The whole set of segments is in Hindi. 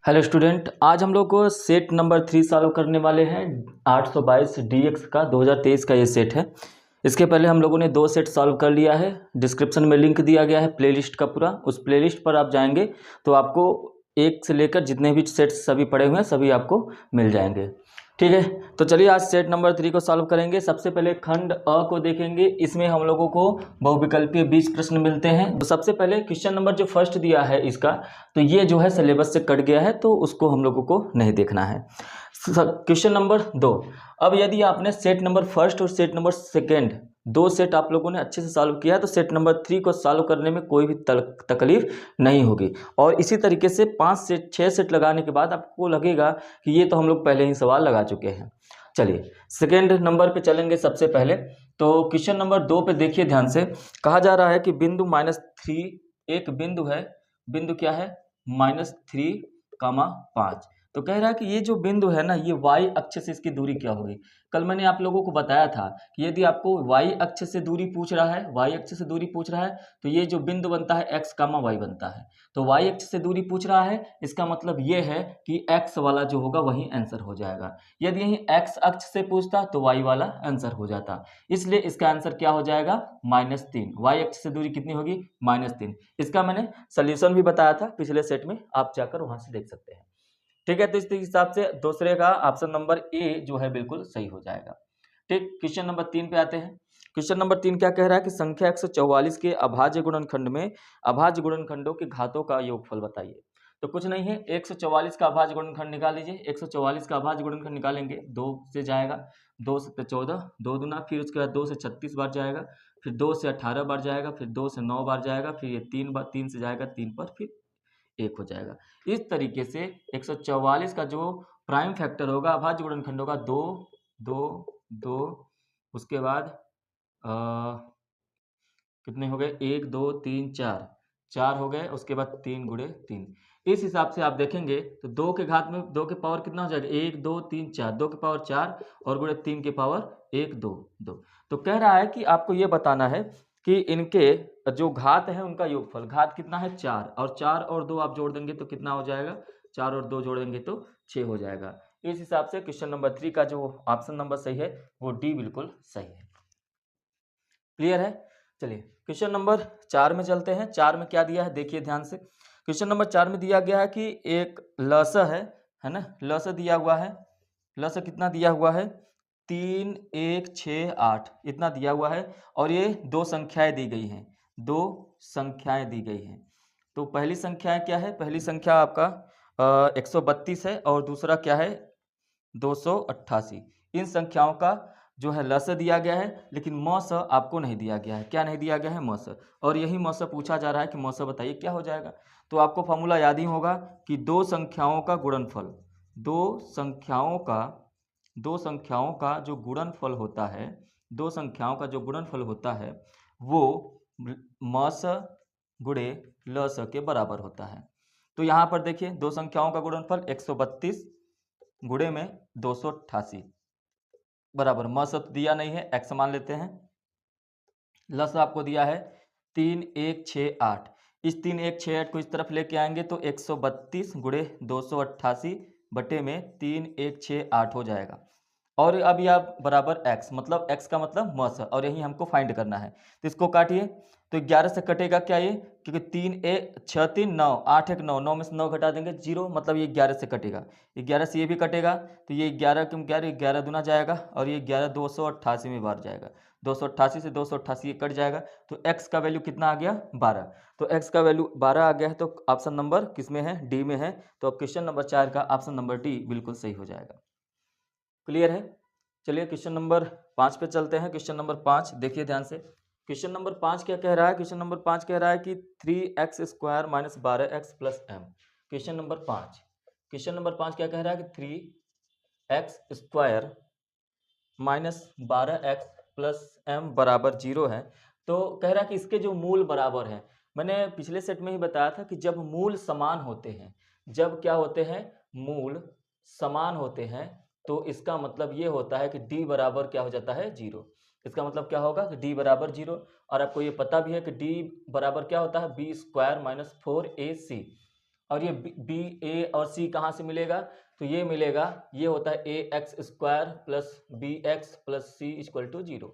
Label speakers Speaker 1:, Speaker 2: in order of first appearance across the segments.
Speaker 1: हेलो स्टूडेंट, आज हम लोग को सेट नंबर 3 सॉल्व करने वाले हैं 822 डीएक्स का 2023 का ये सेट है। इसके पहले हम लोगों ने 2 सेट सॉल्व कर लिया है। डिस्क्रिप्शन में लिंक दिया गया है प्लेलिस्ट का पूरा, उस प्लेलिस्ट पर आप जाएंगे तो आपको एक से लेकर जितने भी सेट सभी पड़े हुए हैं सभी आपको मिल जाएंगे। ठीक है, तो चलिए आज सेट नंबर 3 को सॉल्व करेंगे। सबसे पहले खंड अ को देखेंगे। इसमें हम लोगों को बहुविकल्पीय 20 प्रश्न मिलते हैं। तो सबसे पहले क्वेश्चन नंबर जो फर्स्ट दिया है इसका, तो ये जो है सिलेबस से कट गया है, तो उसको हम लोगों को नहीं देखना है। Question number 2। अब यदि आपने सेट नंबर फर्स्ट और सेट नंबर सेकेंड दो सेट आप लोगों ने अच्छे से सॉल्व किया है, तो सेट नंबर 3 को सॉल्व करने में कोई भी तकलीफ नहीं होगी। और इसी तरीके से 5 सेट 6 सेट लगाने के बाद आपको लगेगा कि ये तो हम लोग पहले ही सवाल लगा चुके हैं। चलिए सेकेंड नंबर पे चलेंगे। सबसे पहले तो क्वेश्चन नंबर 2 पे देखिए ध्यान से। कहा जा रहा है कि बिंदु -3 एक बिंदु है। बिंदु क्या है? -3, 5। तो कह रहा है कि ये जो बिंदु है ना, ये वाई अक्ष से इसकी दूरी क्या होगी। कल मैंने आप लोगों को बताया था कि यदि आपको वाई अक्ष से दूरी पूछ रहा है, वाई अक्ष से दूरी पूछ रहा है, तो ये जो बिंदु बनता है x, y बनता है। तो वाई अक्ष से दूरी पूछ रहा है, इसका मतलब ये है कि x वाला जो होगा वही आंसर हो जाएगा। यदि यही x अक्ष से पूछता तो y वाला आंसर हो जाता। इसलिए इसका आंसर क्या हो जाएगा? -3। वाई अक्ष से दूरी कितनी होगी? -3। इसका मैंने सोल्यूशन भी बताया था पिछले सेट में, आप जाकर वहां से देख सकते हैं। ठीक है, तो इस हिसाब से दूसरे का ऑप्शन नंबर ए जो है बिल्कुल सही हो जाएगा। ठीक, क्वेश्चन नंबर 3 पे आते हैं। क्वेश्चन नंबर 3 क्या कह रहा है कि संख्या 144 के अभाज्य गुणनखंड में अभाज्य गुणनखंडों के घातों का योगफल बताइए। तो कुछ नहीं है, 144 का अभाज्य गुणनखंड निकाल लीजिए। 144 का अभाज्य गुणनखंड निकालेंगे, 2 से जाएगा, 2 से 14, 2 दूना, फिर उसके बाद 2 से 36 बार जाएगा, फिर 2 से 18 बार जाएगा, फिर 2 से 9 बार जाएगा, फिर ये 3 बार, 3 से जाएगा 3 पर, फिर 1 हो जाएगा। इस तरीके से 144 का जो प्राइम फैक्टर होगा अभाज्य गुणनखंडों का 2, 2, 2, उसके बाद कितने हो गए? 1, 2, 3, 4, 4 हो गए। उसके बाद 3 गुणे 3। इस हिसाब से आप देखेंगे तो 2 के घात में 2 के पावर कितना हो जाएगा? 1, 2, 3, 4, 2 के पावर 4 और गुणे 3 के पावर 1, 2, 2। तो कह रहा है कि आपको ये बताना है कि इनके जो घात है उनका योगफल। घात कितना है? 4, और 4 और 2 आप जोड़ देंगे तो कितना हो जाएगा? 4 और 2 जोड़ेंगे तो 6 हो जाएगा। इस हिसाब से क्वेश्चन नंबर 3 का जो ऑप्शन नंबर सही है वो डी बिल्कुल सही है। क्लियर है? चलिए क्वेश्चन नंबर 4 में चलते हैं। 4 में क्या दिया है देखिए ध्यान से। क्वेश्चन नंबर 4 में दिया गया है कि एक लस है ना, लस दिया हुआ है। लस कितना दिया हुआ है? 3, 1, 6, 8 इतना दिया हुआ है, और ये दो संख्याएं दी गई हैं। दो संख्याएं दी गई हैं। तो पहली संख्या क्या है? पहली संख्या आपका 132 है, और दूसरा क्या है? 288। इन संख्याओं का जो है लस दिया गया है, लेकिन मौस आपको नहीं दिया गया है। क्या नहीं दिया गया है? मौस। और यही मौस पूछा जा रहा है कि मौस बताइए क्या हो जाएगा। तो आपको फॉर्मूला याद ही होगा कि दो संख्याओं का गुणनफल, दो संख्याओं का दो संख्याओं का जो गुणनफल होता है, दो संख्याओं का जो गुणनफल होता है वो मौस गुणे लस के बराबर होता है। तो यहाँ पर देखिए दो संख्याओं का गुणनफल 132 गुणे में 288 बराबर, मस तो दिया नहीं है, एक्स मान लेते हैं। लस आपको दिया है 3, 1, 6, 8। इस 3, 1, 6, 8 को इस तरफ लेके आएंगे तो 132 गुणे 288 बटे में 3, 1, 6, 8 हो जाएगा। और अब यह बराबर x, मतलब x का मतलब मस, और यही हमको फाइंड करना है। तो इसको काटिए तो 11 से कटेगा क्या ये? क्योंकि 3, 1, 6, 3, 9, 8, 1, 9, 9 में से 9 घटा देंगे 0, मतलब ये 11 से कटेगा। 11 से ये भी कटेगा तो ये 11 क्यों 11, 11 दूना जाएगा, और ये 11 288 में बार जाएगा। 288 से 288 ये कट जाएगा, तो x का वैल्यू कितना आ गया? 12। तो x का वैल्यू 12 आ गया है, तो ऑप्शन नंबर किस में है? डी में है। तो अब क्वेश्चन नंबर 4 का ऑप्शन नंबर डी बिल्कुल सही हो जाएगा। क्लियर है? चलिए क्वेश्चन नंबर 5 पे चलते हैं। क्वेश्चन नंबर 5 देखिए ध्यान से। क्वेश्चन नंबर 5 क्या कह रहा है? क्वेश्चन नंबर 5 कह रहा है कि 3x² - 12x + m। Question number 5, question number 5 क्या कह रहा है कि 3x² - 12x + m बराबर 0 है। तो कह रहा है कि इसके जो मूल बराबर हैं। मैंने पिछले सेट में ही बताया था कि जब मूल समान होते हैं, जब क्या होते हैं? मूल समान होते हैं, तो इसका मतलब ये होता है कि d बराबर क्या हो जाता है? 0। इसका मतलब क्या होगा कि d बराबर 0। और आपको ये पता भी है कि d बराबर क्या होता है? b² - 4ac। और ये बी ए और सी कहाँ से मिलेगा, तो ये मिलेगा, ये होता है a x square plus b x plus c equal to 0।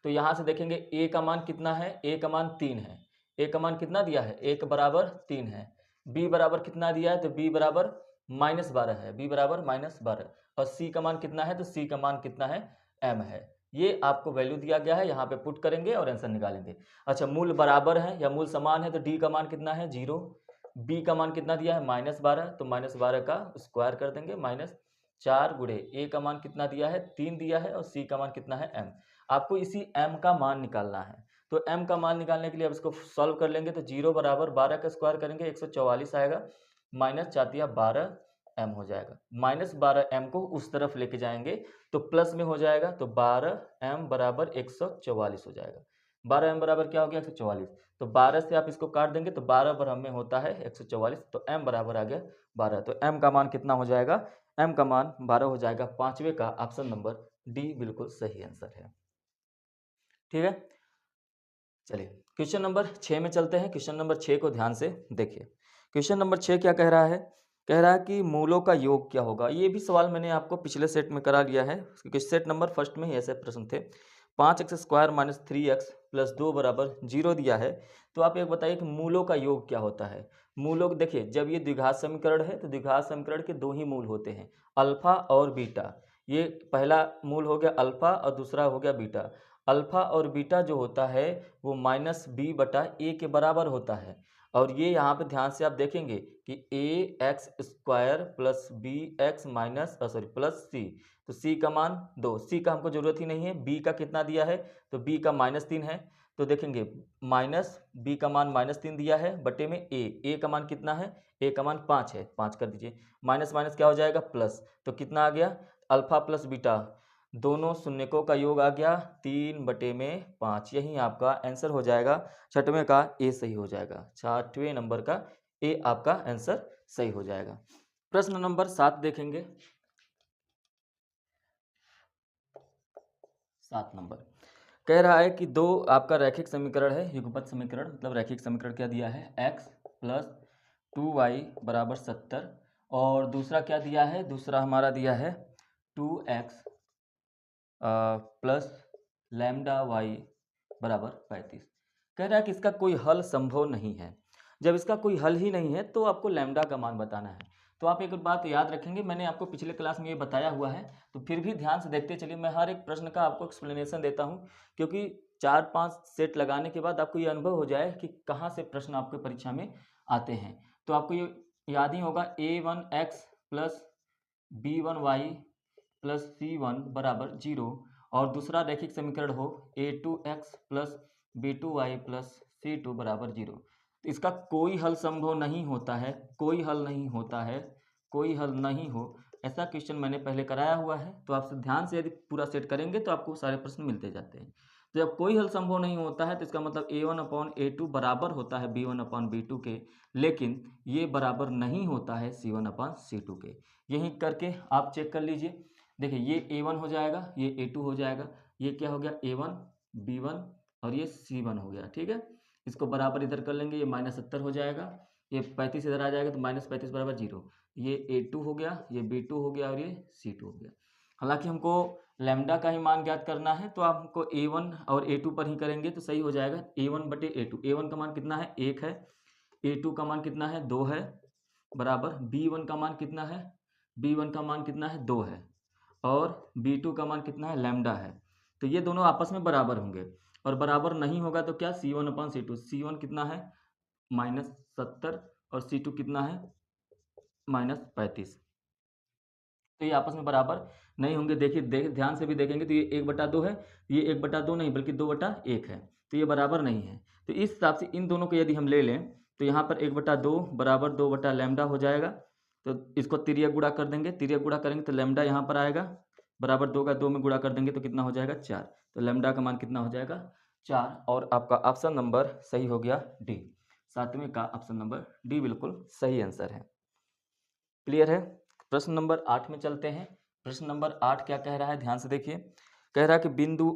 Speaker 1: तो यहाँ से देखेंगे ए का मान कितना है, ए का मान 3 है, ए का मान कितना दिया है, ए के बराबर 3 है। बी बराबर कितना दिया है, तो बी बराबर -12 है, बी बराबर -12। और सी का मान कितना है, तो सी का मान कितना है, m है। ये आपको वैल्यू दिया गया है, यहाँ पे पुट करेंगे और आंसर निकालेंगे। अच्छा, मूल बराबर है या मूल समान है, तो डी का मान कितना है 0, बी का मान कितना दिया है -12, तो -12 का स्क्वायर कर देंगे, -4 गुणे ए का मान कितना दिया है 3 दिया है, और सी का मान कितना है m। आपको इसी m का मान निकालना है। तो m का मान निकालने के लिए अब इसको सॉल्व कर लेंगे, तो 0 बराबर 12 का स्क्वायर करेंगे 144 आएगा, -4 12m हो जाएगा। -12m को उस तरफ लेके जाएंगे तो प्लस में हो जाएगा, तो 12m बराबर 144 हो जाएगा। 12m बराबर क्या हो गया 144, तो 12 से आप इसको काट देंगे तो 12 पर हमें होता है 144, तो m बराबर आ गया 12। तो m का मान कितना हो जाएगा, m का मान 12 हो जाएगा। पांचवे का ऑप्शन नंबर डी बिल्कुल सही आंसर है। ठीक है, चलिए क्वेश्चन नंबर 6 में चलते हैं। क्वेश्चन नंबर 6 को ध्यान से देखिए। क्वेश्चन नंबर 6 क्या कह रहा है, कह रहा है कि मूलों का योग क्या होगा। ये भी सवाल मैंने आपको पिछले सेट में करा लिया है, क्योंकि सेट नंबर फर्स्ट में ही ऐसे प्रश्न थे। 5x square minus 3x plus 2 बराबर 0 दिया है। तो आप एक बताइए कि मूलों का योग क्या होता है। मूलों, देखिए जब ये द्विघात समीकरण है तो द्विघात समीकरण के दो ही मूल होते हैं, अल्फा और बीटा। ये पहला मूल हो गया अल्फा और दूसरा हो गया बीटा। अल्फा और बीटा जो होता है वो -b/a के बराबर होता है। और ये यहाँ पे ध्यान से आप देखेंगे कि ax square plus b x plus c, तो c का मान 2, c का हमको जरूरत ही नहीं है, b का कितना दिया है, तो b का -3 है। तो देखेंगे b का मान -3 दिया है बटे में a का मान कितना है, a का मान 5 है, 5 कर दीजिए, माइनस माइनस क्या हो जाएगा प्लस, तो कितना आ गया, अल्फा प्लस बीटा दोनों शून्यकों का योग आ गया 3/5। यही आपका आंसर हो जाएगा। छठवें का ए सही हो जाएगा, 6वें नंबर का ए आपका आंसर सही हो जाएगा। प्रश्न नंबर 7 देखेंगे। 7 नंबर कह रहा है कि दो आपका रैखिक समीकरण है, युगपत समीकरण मतलब रैखिक समीकरण क्या दिया है, x प्लस 2y बराबर 70, और दूसरा क्या दिया है, दूसरा हमारा दिया है 2x प्लस लैम्डा वाई बराबर 35। कह रहा है कि इसका कोई हल संभव नहीं है। जब इसका कोई हल ही नहीं है तो आपको लैम्डा का मान बताना है। तो आप एक बात याद रखेंगे, मैंने आपको पिछले क्लास में ये बताया हुआ है, तो फिर भी ध्यान से देखते चलिए। मैं हर एक प्रश्न का आपको एक्सप्लेनेशन देता हूँ, क्योंकि 4-5 सेट लगाने के बाद आपको ये अनुभव हो जाए कि कहाँ से प्रश्न आपके परीक्षा में आते हैं। तो आपको ये याद ही होगा, a1x plus b1y plus c1 बराबर 0, और दूसरा रैखिक समीकरण हो a2x plus b2y plus c2 बराबर 0। तो इसका कोई हल संभव नहीं होता है, कोई हल नहीं होता है, कोई हल नहीं हो, ऐसा क्वेश्चन मैंने पहले कराया हुआ है। तो आप ध्यान से यदि पूरा सेट करेंगे तो आपको सारे प्रश्न मिलते जाते हैं। तो जब कोई हल संभव नहीं होता है तो इसका मतलब a1/a2 बराबर होता है b1/b2 के, लेकिन ये बराबर नहीं होता है c1/c2 के। यही करके आप चेक कर लीजिए। देखिए ये a1 हो जाएगा, ये a2 हो जाएगा, ये क्या हो गया a1 b1 और ये c1 हो गया। ठीक है, इसको बराबर इधर कर लेंगे, ये -70 हो जाएगा, ये 35 इधर आ जाएगा, तो -35 बराबर 0। ये a2 हो गया, ये b2 हो गया और ये c2 हो गया। हालांकि हमको लैम्डा का ही मान ज्ञात करना है, तो आपको a1 और a2 पर ही करेंगे तो सही हो जाएगा। a1/a2, a1 का मान कितना है 1 है, a2 का मान कितना है 2 है, बराबर b1 का मान कितना है, b1 का मान कितना है 2 है, और b2 का मान कितना है लैम्डा है। तो ये दोनों आपस में बराबर होंगे, और बराबर नहीं होगा तो क्या, c1/c2, c1 कितना है -70 और c2 कितना है -35। तो ये आपस में बराबर नहीं होंगे। देखिए ध्यान से भी देखेंगे तो ये 1/2 है, ये 1/2 नहीं बल्कि 2/1 है, तो ये बराबर नहीं है। तो इस हिसाब से इन दोनों को यदि हम ले लें तो यहाँ पर 1/2 बराबर 2/λ हो जाएगा। तो इसको तिर्यक गुणा कर देंगे, तिर्यक गुणा करेंगे तो लैम्डा यहाँ पर आएगा, बराबर 2 का 2 में गुणा कर देंगे तो कितना हो जाएगा 4। तो लैम्डा का मान कितना हो जाएगा 4, और आपका ऑप्शन नंबर सही हो गया डी। 7वें का ऑप्शन नंबर डी बिल्कुल सही आंसर है। क्लियर है। प्रश्न नंबर 8 में चलते हैं। प्रश्न नंबर 8 क्या कह रहा है, ध्यान से देखिए। कह रहा है कि बिंदु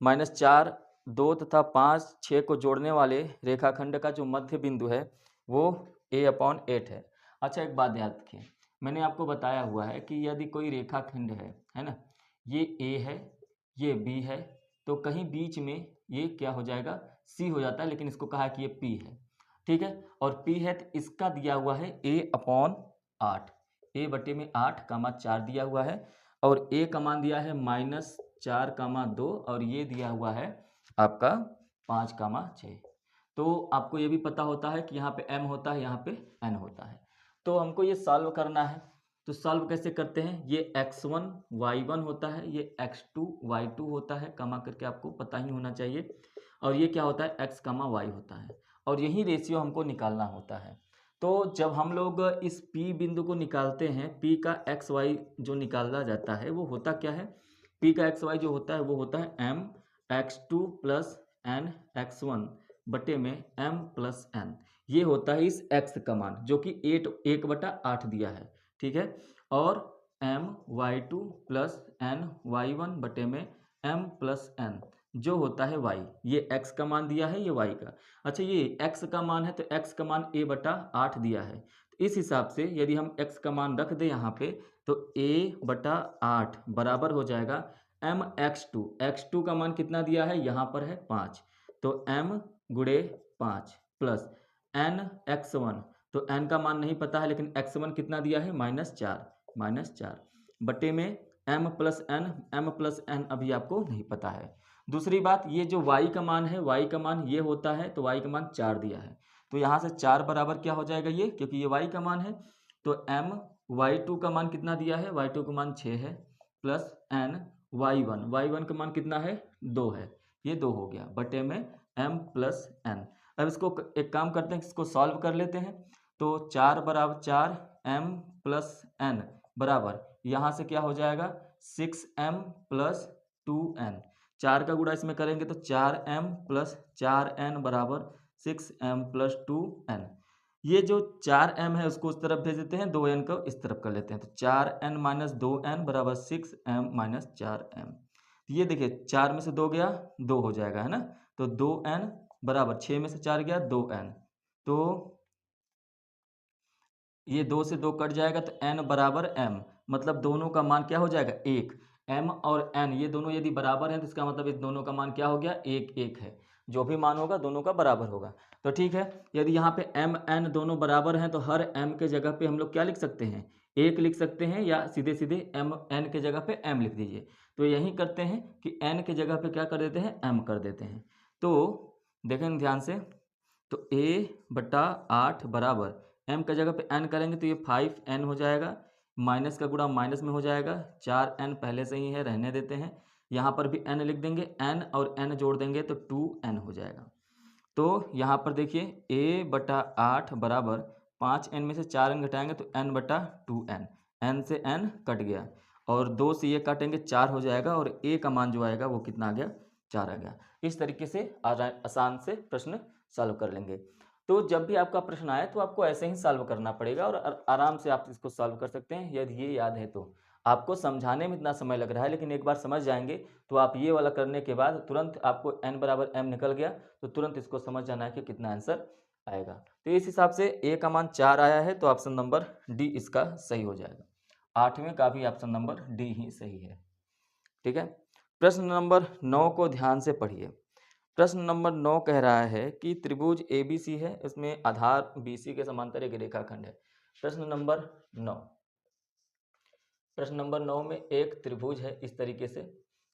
Speaker 1: -4, 2 तथा 5, 6 को जोड़ने वाले रेखाखंड का जो मध्य बिंदु है वो a/8 है। अच्छा एक बात याद रखिए, मैंने आपको बताया हुआ है कि यदि कोई रेखाखंड है ना, ये ए है, ये बी है, तो कहीं बीच में ये क्या हो जाएगा, सी हो जाता है, लेकिन इसको कहा है कि ये पी है, ठीक है। और पी है तो इसका दिया हुआ है a/8, a/8 दिया हुआ है, और a का मान दिया है -4, 2, और ये दिया हुआ है आपका 5, 6। तो आपको ये भी पता होता है कि यहाँ पे m होता है, यहाँ पे n होता है। तो हमको ये सॉल्व करना है, तो सॉल्व कैसे करते हैं, ये x1 y1 होता है, ये x2 y2 होता है, कमा करके आपको पता ही होना चाहिए, और ये क्या होता है x, y होता है, और यही रेशियो हमको निकालना होता है। तो जब हम लोग इस P बिंदु को निकालते हैं, P का एक्स वाई जो निकाला जाता है वो होता क्या है, P का एक्स वाई जो होता है वो होता है m x2 plus n x1 बटे में m प्लस n। ये होता है इस x का मान जो कि 1/8 दिया है, ठीक है। और m y2 plus n y1 बटे में m प्लस n जो होता है y, ये x का मान दिया है, ये y का। अच्छा ये x का मान है तो x का मान a/8 दिया है, तो इस हिसाब से यदि हम x का मान रख दें यहाँ पे तो a/8 बराबर हो जाएगा m x2। x2 का मान कितना दिया है, यहाँ पर है 5, तो m गुणे 5 प्लस n x1, तो n का मान नहीं पता है, लेकिन x1 कितना दिया है -4 बटे में m प्लस n अभी आपको नहीं पता है। दूसरी बात, ये जो y का मान है, y का मान ये होता है, तो y का मान 4 दिया है, तो यहाँ से 4 बराबर क्या हो जाएगा ये, क्योंकि ये y का मान है, तो m y2 का मान कितना दिया है, y2 का मान 6 है, प्लस n y1 का मान कितना है, 2 है, ये 2 हो गया, बटे में m प्लस n। अब इसको एक काम करते हैं, इसको सॉल्व कर लेते हैं, तो 4 बराबर 4 m प्लस n बराबर यहाँ से क्या हो जाएगा 6m प्लस 2n। 4 का गुणा इसमें करेंगे तो 4m प्लस 4n बराबर 6m प्लस 2n। ये जो 4m है उसको उस तरफ भेज देते हैं, 2n को इस तरफ कर लेते हैं, तो 4n माइनस 2n बराबर 6m माइनस 4m। ये देखिए 4 में से 2 गया 2 हो जाएगा, है ना, तो 2n बराबर 6 में से 4 गया 2n, तो ये 2 से 2 कट जाएगा, तो n बराबर m, मतलब दोनों का मान क्या हो जाएगा 1। m और n ये दोनों यदि बराबर हैं तो इसका मतलब इस दोनों का मान क्या हो गया 1 है, जो भी मान होगा दोनों का बराबर होगा। तो ठीक है, यदि यहाँ पे m n दोनों बराबर हैं तो हर m के जगह पे हम लोग क्या लिख सकते हैं, 1 लिख सकते हैं, या सीधे सीधे m n के जगह पे m लिख दीजिए। तो यही करते हैं कि n के जगह पे क्या कर देते हैं, m कर देते हैं। तो देखें ध्यान से, तो a/8 बराबर m का जगह पे n करेंगे तो ये 5n हो जाएगा, माइनस का गुणा माइनस में हो जाएगा, 4n पहले से ही है रहने देते हैं, यहाँ पर भी n लिख देंगे, n और n जोड़ देंगे तो 2n हो जाएगा। तो यहाँ पर देखिए a/8 बराबर 5n में से 4n घटाएंगे तो n/2n, n से n कट गया, और 2 से ये काटेंगे 4 हो जाएगा, और a का मान जो आएगा वो कितना आ गया 4 आ गया। इस तरीके से आसान से प्रश्न सॉल्व कर लेंगे। तो जब भी आपका प्रश्न आए तो आपको ऐसे ही सॉल्व करना पड़ेगा, और आराम से आप इसको सॉल्व कर सकते हैं यदि ये याद है तो। आपको समझाने में इतना समय लग रहा है, लेकिन एक बार समझ जाएंगे तो आप ये वाला करने के बाद तुरंत आपको n बराबर m निकल गया तो तुरंत इसको समझ जाना है कि कितना आंसर आएगा। तो इस हिसाब से a का मान 4 आया है, तो ऑप्शन नंबर डी इसका सही हो जाएगा। 8वें का भी ऑप्शन नंबर डी ही सही है, ठीक है। प्रश्न नंबर 9 को ध्यान से पढ़िए। प्रश्न नंबर 9 कह रहा है कि त्रिभुज ABC है, इसमें आधार BC के समांतर एक रेखाखंड है। प्रश्न नंबर 9, प्रश्न नंबर 9 में एक त्रिभुज है इस तरीके से,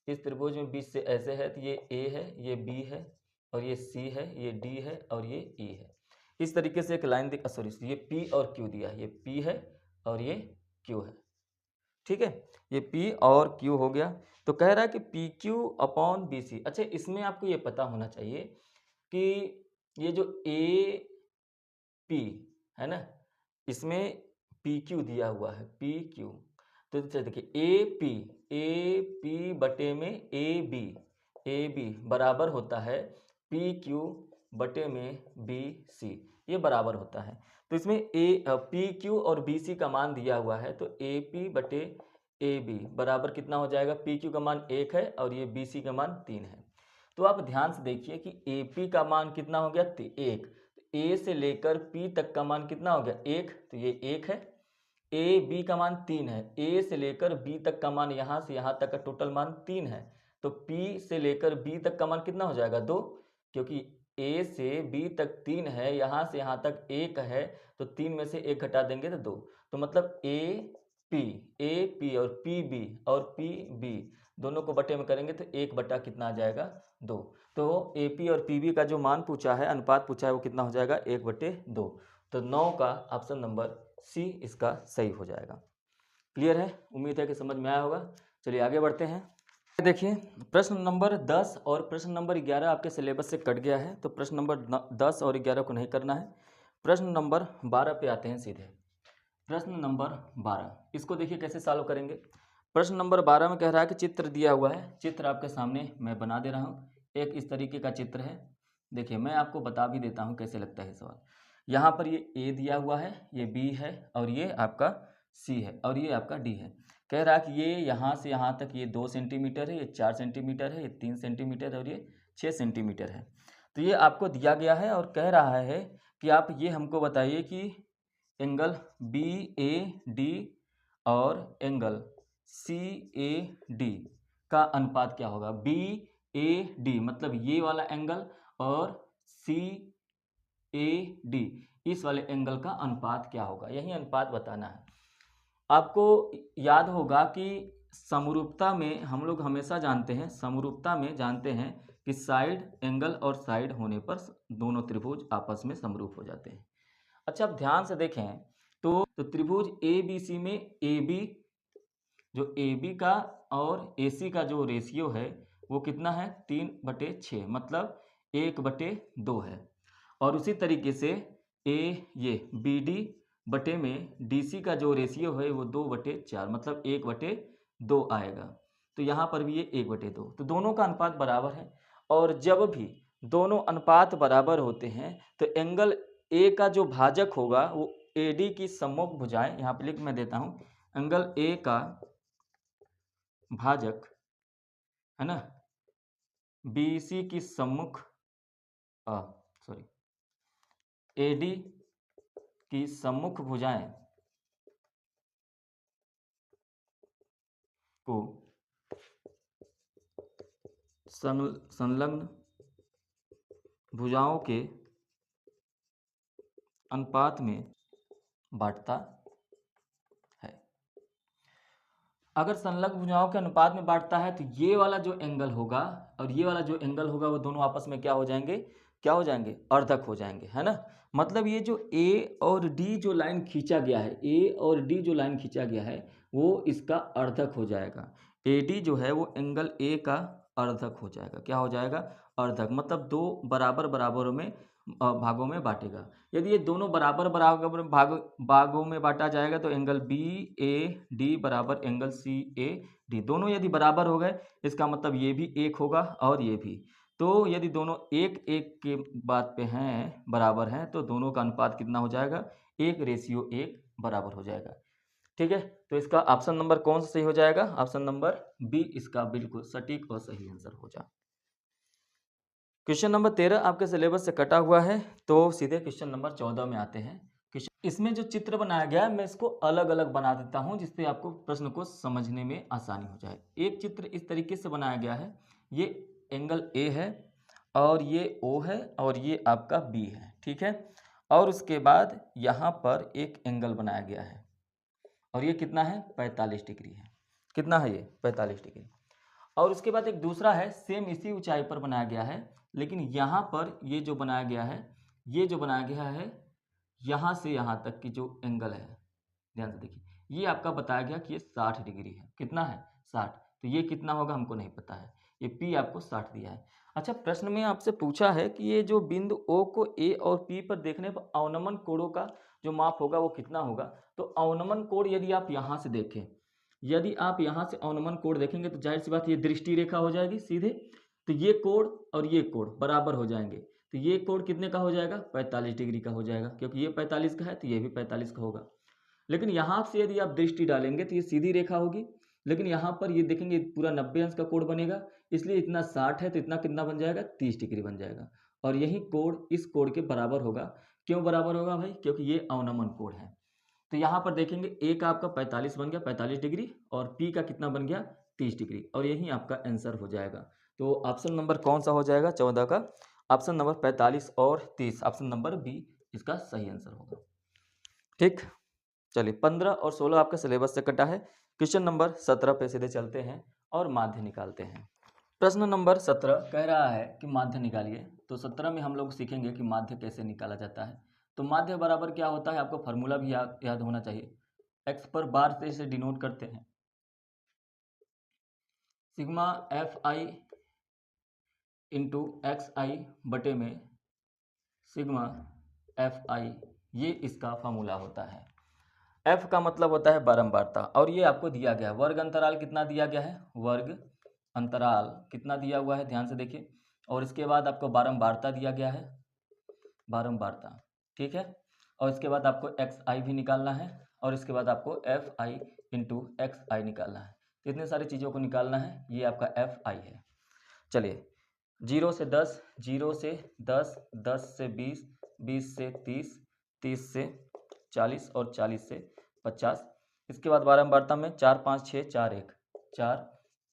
Speaker 1: इस त्रिभुज में बीच से ऐसे है, तो ये A है, ये B है, और ये C है, ये D है, और ये E है। इस तरीके से एक लाइन सॉरी, ये P और Q दिया है, ये P है और ये Q है, ठीक है, ये P और Q हो गया। तो कह रहा है कि PQ अपॉन BC। अच्छा इसमें आपको ये पता होना चाहिए कि ये जो AP है ना, इसमें PQ दिया हुआ है, PQ, तो देखिए AP बटे में AB बराबर होता है PQ बटे में BC, ये बराबर होता है। तो इसमें PQ और BC का मान दिया हुआ है, तो AP बटे AB बराबर कितना हो जाएगा, PQ का मान 1 है और ये BC का मान 3 है। तो आप ध्यान से देखिए कि AP का मान कितना हो गया 1, ए से लेकर पी तक का मान कितना हो गया 1, तो ये 1 है। ए बी का मान 3 है, ए से लेकर बी तक का मान यहाँ से यहाँ तक का टोटल मान 3 है, तो पी से लेकर बी तक का मान कितना हो जाएगा 2, क्योंकि ए से बी तक 3 है, यहाँ से यहाँ तक 1 है, तो 3 में से 1 घटा देंगे तो 2, तो मतलब ए पी और पी बी दोनों को बटे में करेंगे तो 1 बटा कितना आ जाएगा 2। तो ए पी और पी बी का जो मान पूछा है, अनुपात पूछा है, वो कितना हो जाएगा 1/2। तो 9 का ऑप्शन नंबर सी इसका सही हो जाएगा। क्लियर है, उम्मीद है कि समझ में आया होगा। चलिए आगे बढ़ते हैं। देखिए प्रश्न नंबर 10 और प्रश्न नंबर 11 आपके सिलेबस से कट गया है, तो प्रश्न नंबर 10 और 11 को नहीं करना है। प्रश्न नंबर 12 पे आते हैं सीधे। प्रश्न नंबर 12, इसको देखिए कैसे सॉल्व करेंगे। प्रश्न नंबर 12 में कह रहा है कि चित्र दिया हुआ है, चित्र आपके सामने मैं बना दे रहा हूँ। एक इस तरीके का चित्र है, देखिए मैं आपको बता भी देता हूँ कैसे लगता है सवाल। यहाँ पर ये ए दिया हुआ है, ये बी है, और ये आपका सी है, और ये आपका डी है। कह रहा है कि ये यहाँ से यहाँ तक ये 2 सेंटीमीटर है, ये 4 सेंटीमीटर है, ये 3 सेंटीमीटर है, और ये 6 सेंटीमीटर है। तो ये आपको दिया गया है और कह रहा है कि आप ये हमको बताइए कि एंगल बी ए डी और एंगल सी ए डी का अनुपात क्या होगा। बी ए डी मतलब ये वाला एंगल और सी ए डी इस वाले एंगल का अनुपात क्या होगा, यही अनुपात बताना है। आपको याद होगा कि समरूपता में हम लोग हमेशा जानते हैं, समरूपता में जानते हैं कि साइड एंगल और साइड होने पर दोनों त्रिभुज आपस में समरूप हो जाते हैं। अच्छा अब ध्यान से देखें तो त्रिभुज ए बी सी में ए बी जो ए बी का और ए सी का जो रेशियो है वो कितना है 3/6 मतलब 1/2 है। और उसी तरीके से ये बी डी बटे में डी सी का जो रेशियो है वो 2/4 मतलब 1/2 आएगा। तो यहाँ पर भी ये 1/2, तो दोनों का अनुपात बराबर है। और जब भी दोनों अनुपात बराबर होते हैं तो एंगल ए का जो भाजक होगा वो ए डी की सम्मुख भुजाएं, यहाँ पे लिख मैं देता हूँ, एंगल ए का भाजक है ना बी सी की सम्मुख ए डी की सम्मुख भुजाएं को संलग्न भुजाओं के अनुपात में बांटता है। अगर संलग्न भुजाओं के अनुपात में बांटता है तो ये वाला जो एंगल होगा और ये वाला जो एंगल होगा वो दोनों आपस में क्या हो जाएंगे, अर्धक हो जाएंगे, है ना। मतलब ये जो ए और डी जो लाइन खींचा गया है, ए और डी जो लाइन खींचा गया है वो इसका अर्धक हो जाएगा। ए डी जो है वो एंगल ए का अर्धक हो जाएगा। क्या हो जाएगा, अर्धक, मतलब 2 बराबर बराबरों में भागों में बांटेगा। यदि ये दोनों बराबर बराबर भागों में बांटा जाएगा तो एंगल बी ए डी बराबर एंगल सी ए डी, दोनों यदि बराबर हो गए इसका मतलब ये भी 1 होगा और ये भी। तो यदि दोनों 1-1 के बात पे हैं, बराबर हैं, तो दोनों का अनुपात कितना हो जाएगा, 1:1 बराबर हो जाएगा। ठीक है, तो इसका ऑप्शन नंबर कौन सा सही हो जाएगा, ऑप्शन नंबर बी इसका बिल्कुल सटीक और सही आंसर हो जाए। क्वेश्चन नंबर 13 आपके सिलेबस से कटा हुआ है, तो सीधे क्वेश्चन नंबर 14 में आते हैं। इसमें जो चित्र बनाया गया है मैं इसको अलग अलग बना देता हूं जिससे आपको प्रश्न को समझने में आसानी हो जाए। एक चित्र इस तरीके से बनाया गया है, ये एंगल ए है और ये ओ है और ये आपका बी है, ठीक है। और उसके बाद यहाँ पर एक एंगल बनाया गया है और ये कितना है, 45 डिग्री है। कितना है ये, 45 डिग्री। और उसके बाद एक दूसरा है, सेम इसी ऊंचाई पर बनाया गया है, लेकिन यहाँ पर ये जो बनाया गया है, ये जो बनाया गया है यहाँ से यहाँ तक की जो एंगल है, ध्यान से देखिए, ये आपका बताया गया कि ये 60 डिग्री है। कितना है, 60। तो ये कितना होगा हमको नहीं पता है, ये P आपको 60 दिया है। अच्छा प्रश्न में आपसे पूछा है कि ये जो बिंदु O को A और P पर देखने पर अवनमन कोणों का जो माप होगा वो कितना होगा। तो अवनमन कोण यदि आप यहाँ से देखें, यदि आप यहाँ से अवनमन कोण देखेंगे तो जाहिर सी बात ये दृष्टि रेखा हो जाएगी सीधे। तो ये कोण और ये कोण बराबर हो जाएंगे, तो ये कोण कितने का हो जाएगा, 45 डिग्री का हो जाएगा, क्योंकि ये 45 का है तो ये भी 45 का होगा। लेकिन यहाँ से यदि आप दृष्टि डालेंगे तो ये सीधी रेखा होगी, लेकिन यहाँ पर ये देखेंगे पूरा 90 अंश का कोण बनेगा, इसलिए इतना 60 है तो इतना कितना बन जाएगा, 30 डिग्री बन जाएगा। और यही कोण इस कोण के बराबर होगा। क्यों बराबर होगा भाई? क्योंकि ये अवनमन कोण है। तो यहाँ पर देखेंगे ए का आपका 45 बन गया, 45 डिग्री, और पी का कितना बन गया? 30 डिग्री, और यही आपका आंसर हो जाएगा। तो ऑप्शन नंबर कौन सा हो जाएगा 14 का? ऑप्शन नंबर 45 और 30, ऑप्शन नंबर बी इसका सही आंसर होगा। ठीक, चलिए 15 और 16 आपका सिलेबस से कटा है। क्वेश्चन नंबर 17 पे सीधे चलते हैं और माध्य निकालते हैं। प्रश्न नंबर 17 कह रहा है कि माध्य निकालिए। तो 17 में हम लोग सीखेंगे कि माध्य कैसे निकाला जाता है। तो माध्य बराबर क्या होता है, आपको फॉर्मूला भी याद होना चाहिए। एक्स पर बार से इसे डिनोट करते हैं, sigma f i into x i बटे में सिग्मा एफ आई, ये इसका फॉर्मूला होता है। एफ का मतलब होता है बारंबारता, और ये आपको दिया गया है। वर्ग अंतराल कितना दिया गया है? वर्ग अंतराल कितना दिया हुआ है, ध्यान से देखिए। और इसके बाद आपको बारंबारता दिया गया है, बारंबारता, ठीक है। और इसके बाद आपको एक्स आई भी निकालना है, और इसके बाद आपको एफ आई इंटू एक्स आई निकालना है। तो इतने सारी चीज़ों को निकालना है, ये आपका एफ आई है। चलिए 0 से 10, 0 से 10, 10 से 20, 20 से 30, 30 से 40 और 40 से 50। इसके बाद बारंबारता में 4 5 6 4 1, 4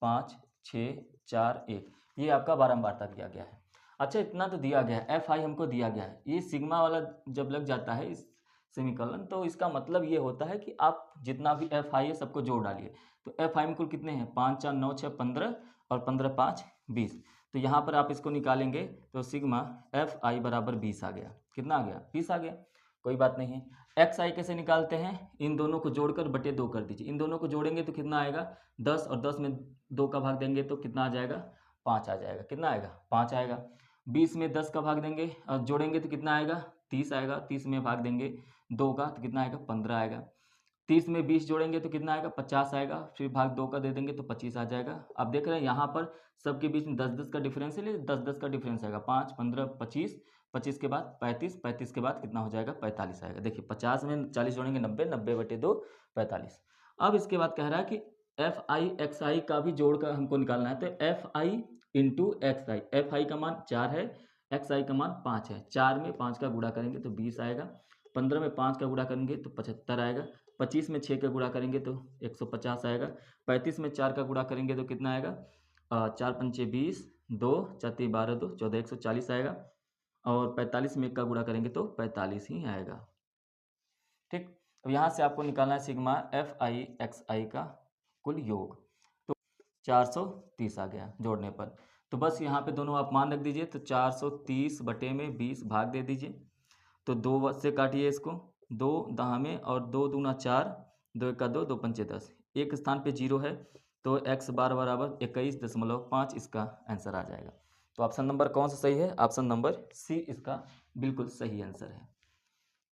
Speaker 1: 5 6 4 1, ये आपका बारंबारता दिया गया है। अच्छा, इतना तो दिया गया है, एफ आई हमको दिया गया है। ये सिग्मा वाला जब लग जाता है इस सेमीकोलन, तो इसका मतलब ये होता है कि आप जितना भी एफ आई है सबको जोड़ डालिए। तो एफ आई में कुल कितने हैं? 5 4 9 6 15, और 15 5 20। तो यहाँ पर आप इसको निकालेंगे तो सिग्मा एफ आई बराबर 20 आ गया। कितना आ गया? 20 आ गया। कोई बात नहीं है। एक्स आई कैसे निकालते हैं? इन दोनों को जोड़कर बटे 2 कर दीजिए। इन दोनों को जोड़ेंगे तो कितना आएगा? 10, और 10 में 2 का भाग देंगे तो कितना आ जाएगा? 5 आ जाएगा। कितना आएगा? 5 आएगा। 20 में 10 का भाग देंगे और जोड़ेंगे तो कितना आएगा? 30 आएगा। 30 में भाग देंगे 2 का तो कितना आएगा? 15 आएगा। 30 में 20 जोड़ेंगे तो कितना आएगा? 50 आएगा। फिर भाग 2 का दे देंगे तो 25 आ जाएगा। आप देख रहे हैं यहाँ पर सबके बीच में 10 10 का डिफरेंस है, 10 10 का डिफरेंस आएगा। 5 15 25, 25 के बाद 35, 35 के बाद कितना हो जाएगा? 45 आएगा। देखिए 50 में 40 जोड़ेंगे 90, 90 बटे 2 45। अब इसके बाद कह रहा है कि एफ आई एक्स आई का भी जोड़ कर हमको निकालना है। तो F i into x I, F I का मान 4 है, एक्स आई का मान 5 है। 4 में 5 का गुणा करेंगे तो 20 आएगा। 15 में 5 का गुणा करेंगे तो 75 आएगा। 25 में 6 का गुणा करेंगे तो 150 आएगा। 35 में 4 का गुणा करेंगे तो कितना आएगा? 4 पंचे 20, 2 4 3 12 2 14, 140 आएगा। और 45 में 1 का गुणा करेंगे तो 45 ही आएगा। ठीक, अब यहाँ से आपको निकालना है सिग्मा एफ आई एक्स आई का कुल योग। तो 430 आ गया जोड़ने पर। तो बस यहाँ पे दोनों आप मान रख दीजिए। तो 430 बटे में 20 भाग दे दीजिए। तो 2 से काटिए इसको, 2 दहा में, और 2 दूना 4, 2 1 2, 2 पंचे 10, एक स्थान पे 0 है। तो x बार बराबर 21.5 इसका आंसर आ जाएगा। तो ऑप्शन नंबर कौन सा सही है? ऑप्शन नंबर सी इसका बिल्कुल सही आंसर है।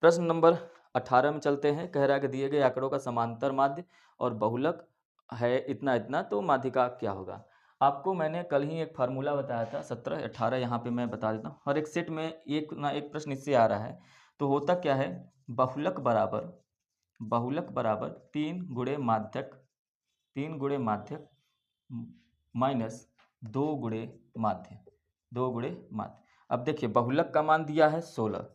Speaker 1: प्रश्न नंबर 18 में चलते हैं। कह रहा है कि दिए गए आंकड़ों का समांतर माध्य और बहुलक है इतना इतना, तो माध्य का क्या होगा? आपको मैंने कल ही एक फार्मूला बताया था। 17 18 यहाँ पे मैं बता देता हूँ। हर एक सेट में एक ना एक प्रश्न इससे आ रहा है। तो होता क्या है? बहुलक बराबर 3 गुणे माध्यक, 3 गुणे माध्यक माइनस 2 गुणे माध्य, 2 गुणे माध्य। अब देखिए बहुलक का मान दिया है 16,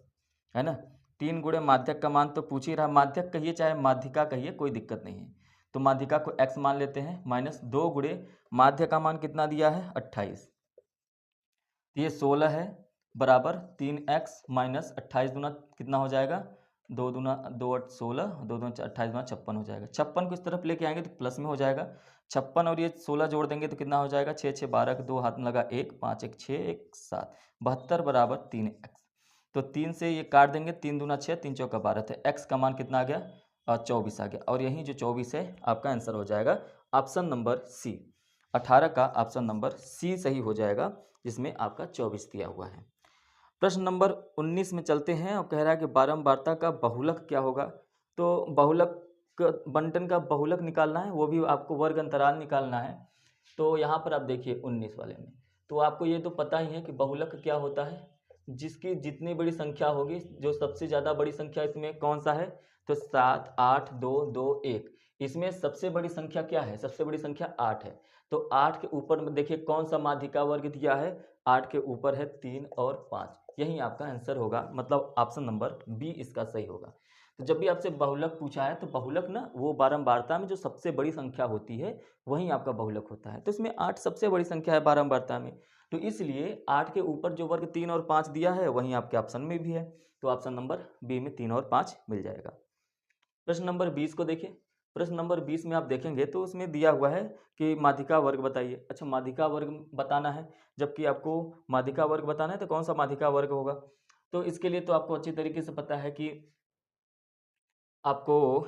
Speaker 1: है ना। 3 गुणे माध्यक का मान तो पूछ ही रहा। माध्यक कहिए चाहे माध्यिका कहिए, कोई दिक्कत नहीं है। तो माध्यिका को x मान लेते हैं, माइनस 2 गुणे माध्य का मान कितना दिया है? 28। ये 16 है, बराबर 3x माइनस 28 दूना कितना हो जाएगा? 2 दूना 2 8 16, 2 दूना 28 दूना 56 हो जाएगा। 56 को इस तरफ लेके आएंगे तो प्लस में हो जाएगा। 56 और ये 16 जोड़ देंगे तो कितना हो जाएगा? 6 6 12 के 2 हाथ में लगा 1, 5 1 6 1 7, 72 बराबर 3x। तो 3 से ये काट देंगे, 3 दूना 6, 3 चौका 12, तो x का मान कितना आ गया? 24 आ गया। और यही जो 24 है आपका आंसर हो जाएगा ऑप्शन नंबर सी। 18 का ऑप्शन नंबर सी सही हो जाएगा, जिसमें आपका 24 दिया हुआ है। प्रश्न नंबर 19 में चलते हैं और कह रहा है कि बारंबारता का बहुलक क्या होगा? तो बहुलक बंटन का बहुलक निकालना है, वो भी आपको वर्ग अंतराल निकालना है। तो यहाँ पर आप देखिए 19 वाले में, तो आपको ये तो पता ही है कि बहुलक क्या होता है। जिसकी जितनी बड़ी संख्या होगी, जो सबसे ज़्यादा बड़ी संख्या इसमें कौन सा है? तो 7 8 2 2 1। इसमें सबसे बड़ी संख्या क्या है? सबसे बड़ी संख्या 8 है। तो 8 के ऊपर में देखिए कौन सा माध्यिका वर्ग दिया है, 8 के ऊपर है 3 और 5, यही आपका आंसर होगा, मतलब ऑप्शन नंबर बी इसका सही होगा। तो जब भी आपसे बहुलक पूछा है तो बहुलक ना वो बारंबारता में जो सबसे बड़ी संख्या होती है वही आपका बहुलक होता है, तो इसमें 8 सबसे बड़ी संख्या है बारंबारता में, तो इसलिए 8 के ऊपर जो वर्ग 3 और 5 दिया है वही आपके ऑप्शन में भी है, तो ऑप्शन नंबर बी में 3 और 5 मिल जाएगा। प्रश्न नंबर 20 को देखिए। प्रश्न नंबर 20 में आप देखेंगे तो उसमें दिया हुआ है कि माध्यिका वर्ग बताइए। अच्छा, माध्यिका वर्ग बताना है, जबकि आपको माध्यिका वर्ग बताना है तो कौन सा माध्यिका वर्ग होगा, तो इसके लिए तो आपको अच्छी तरीके से पता है कि आपको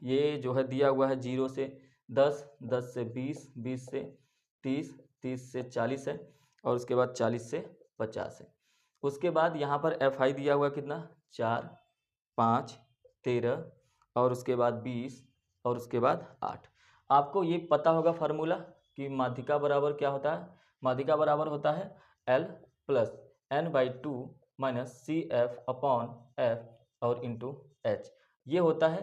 Speaker 1: ये जो है दिया हुआ है 0 से 10, 10 से 20, 20 से 30, 30 से 40 है, और उसके बाद 40 से 50 है। उसके बाद यहाँ पर एफ आई दिया हुआ कितना, 4, 5, 13, और उसके बाद 20, और उसके बाद 8। आपको ये पता होगा फार्मूला कि माध्यिका बराबर क्या होता है, माध्यिका बराबर होता है L plus n/2 minus C F upon F और इंटू एच, ये होता है।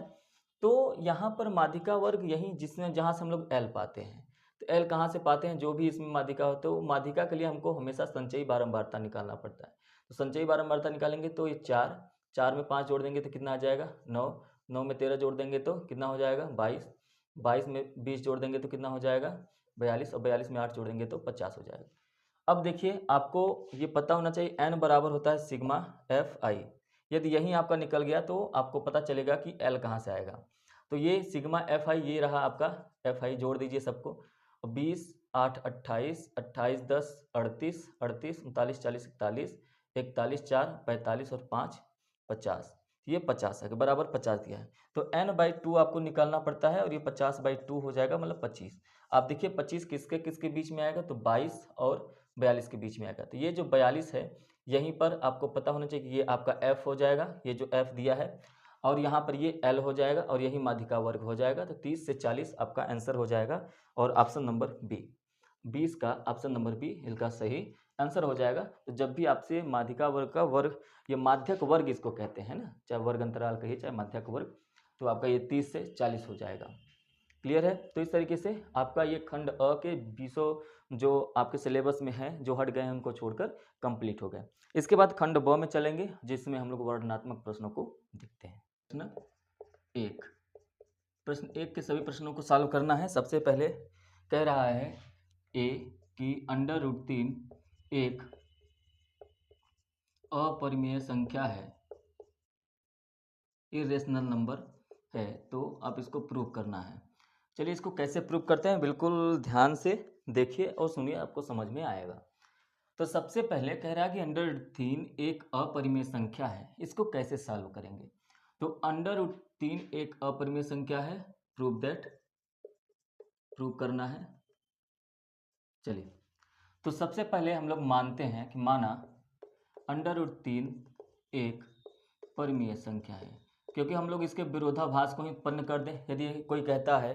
Speaker 1: तो यहाँ पर माध्यिका वर्ग यही जिसमें जहाँ से हम लोग L पाते हैं, तो L कहाँ से पाते हैं, जो भी इसमें माध्यिका होते हो, माध्यिका के लिए हमको हमेशा संचयी बारंबारता निकालना पड़ता है। तो संचयी बारंबारता निकालेंगे तो ये 4, 4 में 5 जोड़ देंगे तो कितना आ जाएगा 9, 9 में 13 जोड़ देंगे तो कितना हो जाएगा 22, 22 में 20 जोड़ देंगे तो कितना हो जाएगा 42, और 42 में 8 जोड़ देंगे तो 50 हो जाएगा। अब देखिए आपको ये पता होना चाहिए n बराबर होता है सिग्मा एफ आई, यदि यही आपका निकल गया तो आपको पता चलेगा कि L कहाँ से आएगा। तो ये सिग्मा एफ आई ये रहा आपका एफ आई, जोड़ दीजिए सबको, 20, 8, 28, 28, 10, 38, 38, 39, 40, 41, 41, 4, 45 और 5, 50, ये 50 है, बराबर 50 दिया है, तो n/2 आपको निकालना पड़ता है, और ये 50/2 हो जाएगा, मतलब 25। आप देखिए 25 किसके किसके बीच में आएगा, तो 22 और 42 के बीच में आएगा, तो ये जो 42 है यहीं पर आपको पता होना चाहिए कि ये आपका f हो जाएगा, ये जो f दिया है, और यहाँ पर ये L हो जाएगा, और यही माध्यिका वर्ग हो जाएगा, तो 30 से 40 आपका आंसर हो जाएगा, और ऑप्शन नंबर बी 20 का ऑप्शन नंबर बी इसका सही आंसर हो जाएगा। तो जब भी आपसे माध्यिका वर्ग का वर्ग, ये माध्यक वर्ग इसको कहते हैं ना, चाहे वर्ग अंतराल कहिए चाहे माध्यक वर्ग, तो आपका ये 30 से 40 हो जाएगा। क्लियर है, तो इस तरीके से आपका ये खंड अ के 20 जो आपके सिलेबस में है, जो हट गए हैं उनको छोड़कर कंप्लीट हो गए। इसके बाद खंड ब में चलेंगे, जिसमें हम लोग वर्णनात्मक प्रश्नों को देखते हैं। प्रश्न एक के सभी प्रश्नों को सॉल्व करना है। सबसे पहले कह रहा है ए कि √3 एक अपरिमेय संख्या है, इरेशनल नंबर है, तो आप इसको प्रूव करना है। चलिए इसको कैसे प्रूव करते हैं, बिल्कुल ध्यान से देखिए और सुनिए, आपको समझ में आएगा। तो सबसे पहले कह रहा है कि √3 एक अपरिमेय संख्या है, इसको कैसे सॉल्व करेंगे। तो √3 एक अपरिमेय संख्या है, प्रूव दैट, प्रूव करना है। चलिए, तो सबसे पहले हम लोग मानते हैं कि माना √3 एक परिमेय संख्या है, क्योंकि हम लोग इसके विरोधाभास को ही उत्पन्न कर दें। यदि कोई कहता है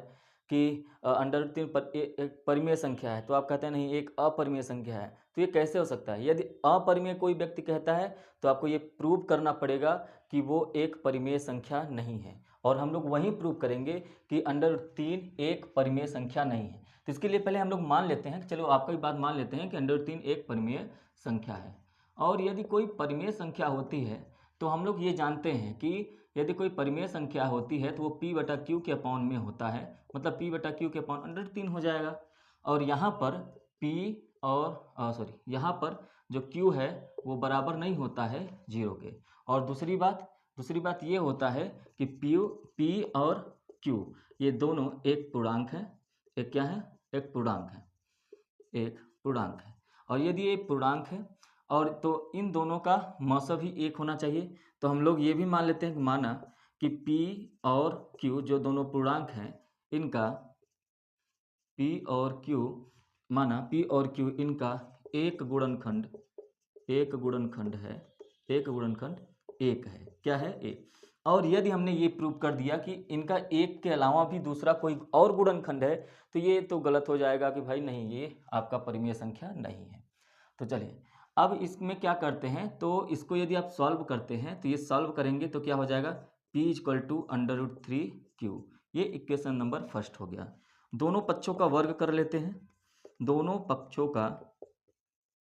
Speaker 1: कि √3 एक परिमेय संख्या है, तो आप कहते हैं नहीं एक अपरिमेय संख्या है, तो ये कैसे हो सकता है। यदि अपरिमेय कोई व्यक्ति कहता है तो आपको ये प्रूव करना पड़ेगा कि वो एक परिमेय संख्या नहीं है, और हम लोग वही प्रूव करेंगे कि √3 एक परिमेय संख्या नहीं है। तो इसके लिए पहले हम लोग मान लेते हैं, चलो आपका भी बात मान लेते हैं कि √3 एक परिमेय संख्या है। और यदि कोई परिमेय संख्या होती है तो हम लोग ये जानते हैं कि यदि कोई परिमेय संख्या होती है तो वो p/q के अपॉन में होता है, मतलब p/q के अपॉन √3 हो जाएगा। और यहाँ पर p और यहाँ पर जो q है वो बराबर नहीं होता है 0 के। और दूसरी बात ये होता है कि p और q ये दोनों एक पूर्णांक है, एक क्या है, एक पूर्णांक है, एक पूर्णांक है। और यदि ये पूर्णांक है और तो इन दोनों का मौसम ही एक होना चाहिए, तो हम लोग ये भी मान लेते हैं कि माना कि P और Q जो दोनों पूर्णांक हैं, इनका P और Q, माना P और Q इनका एक गुणनखंड है, एक गुणनखंड एक है, क्या है, एक। और यदि हमने ये प्रूव कर दिया कि इनका एक के अलावा भी दूसरा कोई और गुणनखंड है, तो ये तो गलत हो जाएगा कि भाई नहीं, ये आपका परिमेय संख्या नहीं है। तो चलिए अब इसमें क्या करते हैं, तो इसको यदि आप सॉल्व करते हैं तो ये सॉल्व करेंगे तो क्या हो जाएगा, p = √3q, ये इक्वेशन नंबर फर्स्ट हो गया। दोनों पक्षों का वर्ग कर लेते हैं। दोनों पक्षों का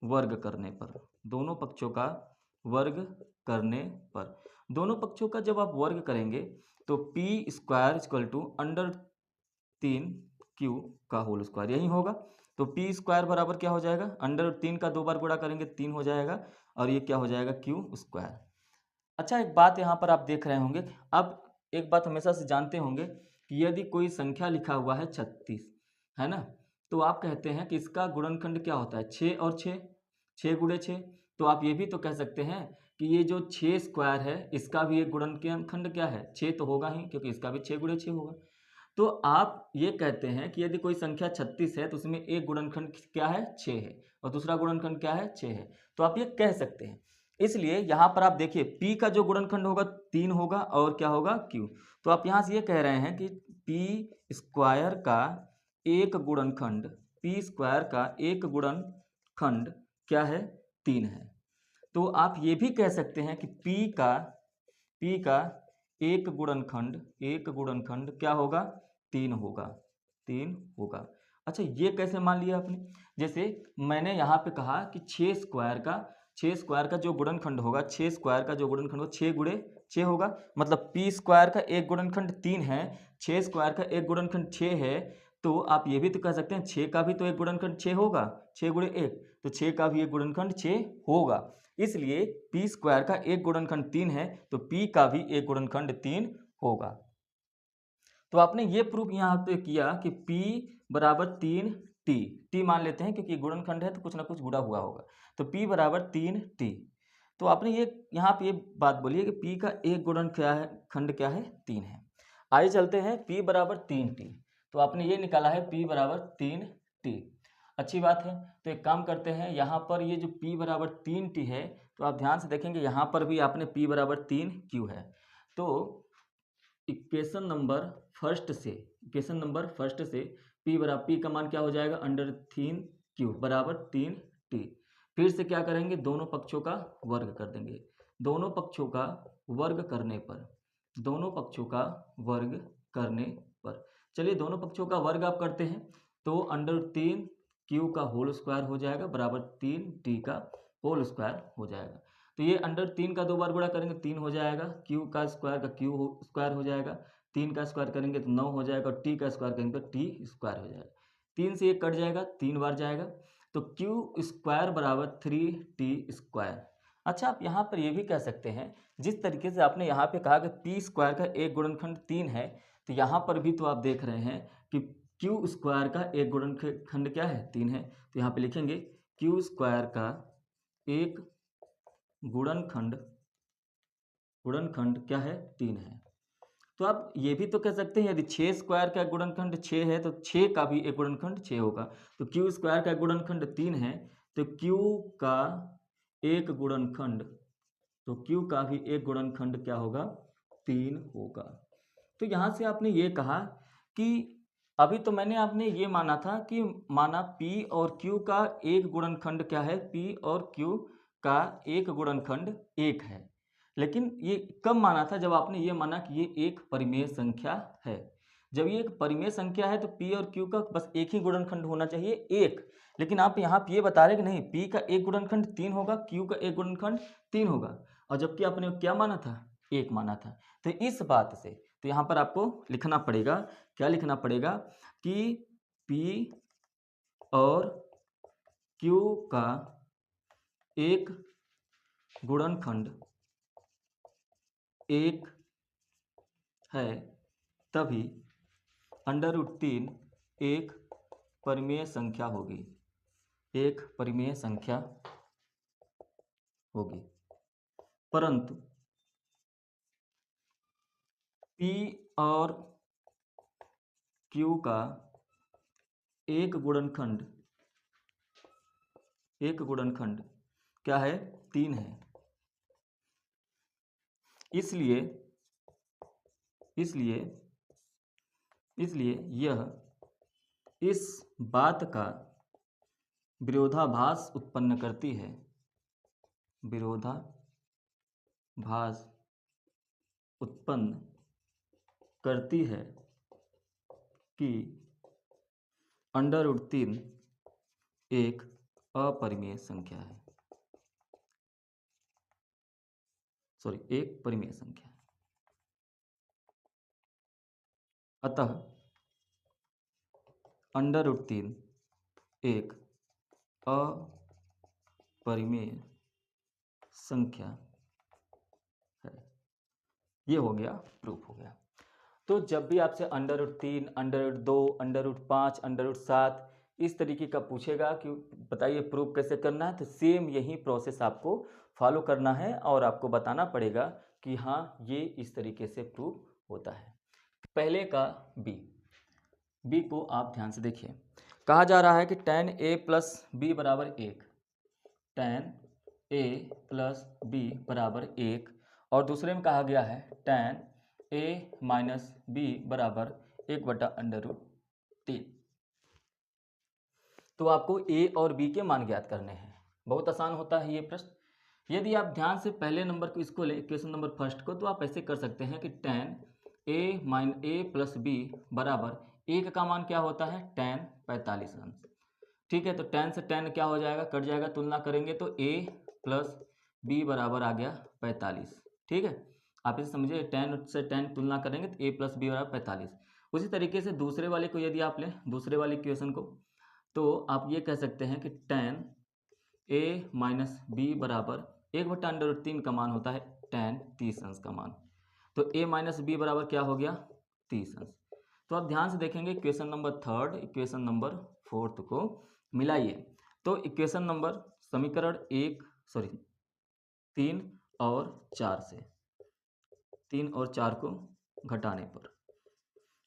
Speaker 1: वर्ग करने पर, दोनों पक्षों का वर्ग करने पर, दोनों पक्षों का जब आप वर्ग करेंगे तो P square equal to under 3 Q का होल स्क्वायर, यही होगा। तो पी स्क्वायर बराबर क्या हो जाएगा, अंडर 3 का 2 बार गुणा करेंगे 3 हो जाएगा, और ये क्या हो जाएगा, क्यू स्क्वायर। अच्छा, एक बात यहाँ पर आप देख रहे होंगे, अब एक बात हमेशा से जानते होंगे कि यदि कोई संख्या लिखा हुआ है 36, है ना, तो आप कहते हैं कि इसका गुणनखंड क्या होता है, 6 और 6, 6 गुणे 6। तो आप ये भी तो कह सकते हैं कि ये जो 6 स्क्वायर है इसका भी एक गुणनखंड क्या है, 6 तो होगा ही, क्योंकि इसका भी 6 गुणे 6 होगा। तो आप ये कहते हैं कि यदि कोई संख्या 36 है तो उसमें एक गुणनखंड क्या है, 6 है, और दूसरा गुणनखंड क्या है, 6 है। तो आप ये कह सकते हैं। इसलिए यहां पर आप देखिए p का जो गुणनखंड होगा 3 होगा, और क्या होगा, q। तो आप यहां से ये कह रहे हैं कि p स्क्वायर का एक गुणनखंड, p स्क्वायर का एक गुणनखंड क्या है, 3 है। तो आप ये भी कह सकते हैं कि p का एक गुणनखंड क्या होगा, 3 होगा, 3 होगा। अच्छा, ये कैसे मान लिया आपने, जैसे मैंने यहाँ पे कहा कि 6 स्क्वायर का जो गुणनखंड होगा, 6 स्क्वायर का जो गुणनखंड होगा 6 गुणे 6 होगा, मतलब p स्क्वायर का एक गुणनखंड 3 है, 6 स्क्वायर का एक गुणनखंड 6 है। तो आप ये भी तो कह सकते हैं 6 का भी तो एक गुणनखंड 6 होगा, 6 गुणे 1, तो 6 का भी एक गुणनखंड 6 होगा। इसलिए p स्क्वायर का एक गुणनखंड 3 है, तो p का भी एक गुणनखंड 3 होगा। तो आपने ये प्रूफ यहाँ पे किया कि p बराबर 3t, t मान लेते हैं क्योंकि गुणनखंड है तो कुछ ना कुछ जुड़ा हुआ होगा, तो p बराबर 3t। तो आपने ये यहाँ पे ये बात बोली है कि p का एक गुणनखंड क्या है, 3 है। आइए चलते हैं p बराबर 3t। तो आपने ये निकाला है p बराबर 3t, अच्छी बात है। तो एक काम करते हैं, यहाँ पर ये जो p बराबर 3t है, तो आप ध्यान से देखेंगे यहाँ पर भी आपने p बराबर 3q है। तो इक्वेशन नंबर फर्स्ट से p का मान क्या हो जाएगा, अंडर 3q बराबर 3t। फिर से क्या करेंगे, दोनों पक्षों का वर्ग कर देंगे। दोनों पक्षों का वर्ग करने पर, दोनों पक्षों का वर्ग करने पर, चलिए दोनों पक्षों का वर्ग आप करते हैं तो अंडर 3q का होल स्क्वायर हो जाएगा बराबर 3t का होल स्क्वायर हो जाएगा। तो ये अंडर 3 का 2 बार गुणा करेंगे 3 हो जाएगा, क्यू का स्क्वायर का क्यू स्क्वायर हो जाएगा, 3 का स्क्वायर करेंगे तो 9 हो जाएगा, और टी का स्क्वायर करेंगे तो टी स्क्वायर हो जाएगा। 3 से 1 कट जाएगा, 3 बार जाएगा, तो क्यू स्क्वायर बराबर 3t स्क्वायर। अच्छा, आप यहाँ पर ये भी कह सकते हैं, जिस तरीके से आपने यहाँ पे कहा कि पी स्क्वायर का एक गुणनखंड 3 है, तो यहाँ पर भी तो आप देख रहे हैं कि क्यू स्क्वायर का एक गुणनखंड क्या है, 3 है। तो यहाँ पे लिखेंगे क्यू स्क्वायर का एक गुणनखंड क्या है, 3 है। तो आप ये भी तो कह सकते हैं, यदि 6 स्क्वायर का गुणनखंड 6 है तो 6 का भी एक गुणनखंड 6 होगा। तो क्यू स्क्वायर का गुणनखंड 3 है, तो क्यू का एक गुणनखंड, तो क्यू का भी एक गुणनखंड क्या होगा, 3 होगा। तो यहाँ से आपने ये कहा कि अभी तो मैंने आपने ये माना था कि माना P और Q का एक गुणनखंड क्या है, P और Q का एक गुणनखंड 1 है। लेकिन ये कब माना था, जब आपने ये माना कि ये एक परिमेय संख्या है। जब ये एक परिमेय संख्या है तो P और Q का बस एक ही गुणनखंड होना चाहिए, एक। लेकिन आप यहाँ पे ये बता रहे कि नहीं, P का एक गुणनखंड 3 होगा, Q का एक गुणनखंड 3 होगा, और जबकि आपने क्या माना था, एक माना था। तो इस बात से तो यहाँ पर आपको लिखना पड़ेगा, क्या लिखना पड़ेगा कि P और Q का एक गुणनखंड 1 है, तभी √3 एक परिमेय संख्या होगी, एक परिमेय संख्या होगी। परंतु P और Q का एक गुणनखंड क्या है, 3 है। इसलिए यह इस बात का विरोधाभास उत्पन्न करती है, विरोधाभास उत्पन्न करती है कि अंडर रूट 3 एक अपरिमेय संख्या है, सॉरी एक परिमेय संख्या है। अतः अंडर रूट 3 एक अपरिमेय संख्या है। ये हो गया, प्रूफ हो गया। तो जब भी आपसे under root 3, under root 2, under root 5, under root 7 इस तरीके का पूछेगा कि बताइए प्रूफ कैसे करना है, तो सेम यही प्रोसेस आपको फॉलो करना है और आपको बताना पड़ेगा कि हाँ ये इस तरीके से प्रूफ होता है। पहले का बी को आप ध्यान से देखिए। कहा जा रहा है कि tan a प्लस बी बराबर 1, tan a प्लस बी बराबर 1, और दूसरे में कहा गया है tan a माइनस बी बराबर 1/√3। तो आपको a और b के मान ज्ञात करने हैं। बहुत आसान होता है ये प्रश्न। यदि आप ध्यान से पहले नंबर को इसको ले, क्वेश्चन नंबर फर्स्ट को, तो आप ऐसे कर सकते हैं कि tan a प्लस बी बराबर 1 का मान क्या होता है, tan 45 अंश। ठीक है, तो tan से tan क्या हो जाएगा, कट जाएगा, तुलना करेंगे तो a प्लस बी बराबर आ गया 45। ठीक है, आप इसे समझिए, tan से tan तुलना करेंगे तो a प्लस बी बराबर 45। उसी तरीके से दूसरे वाले को यदि आप लें, दूसरे वाले इक्वेशन को, तो आप ये कह सकते हैं कि tan a माइनस बी बराबर 1/√3 का मान होता है tan 30 अंश का मान। तो a माइनस बी बराबर क्या हो गया, 30 अंश। तो आप ध्यान से देखेंगे equation number third, equation number fourth को मिलाइए, तो इक्वेशन नंबर समीकरण 3 और 4 से, 3 और 4 को घटाने पर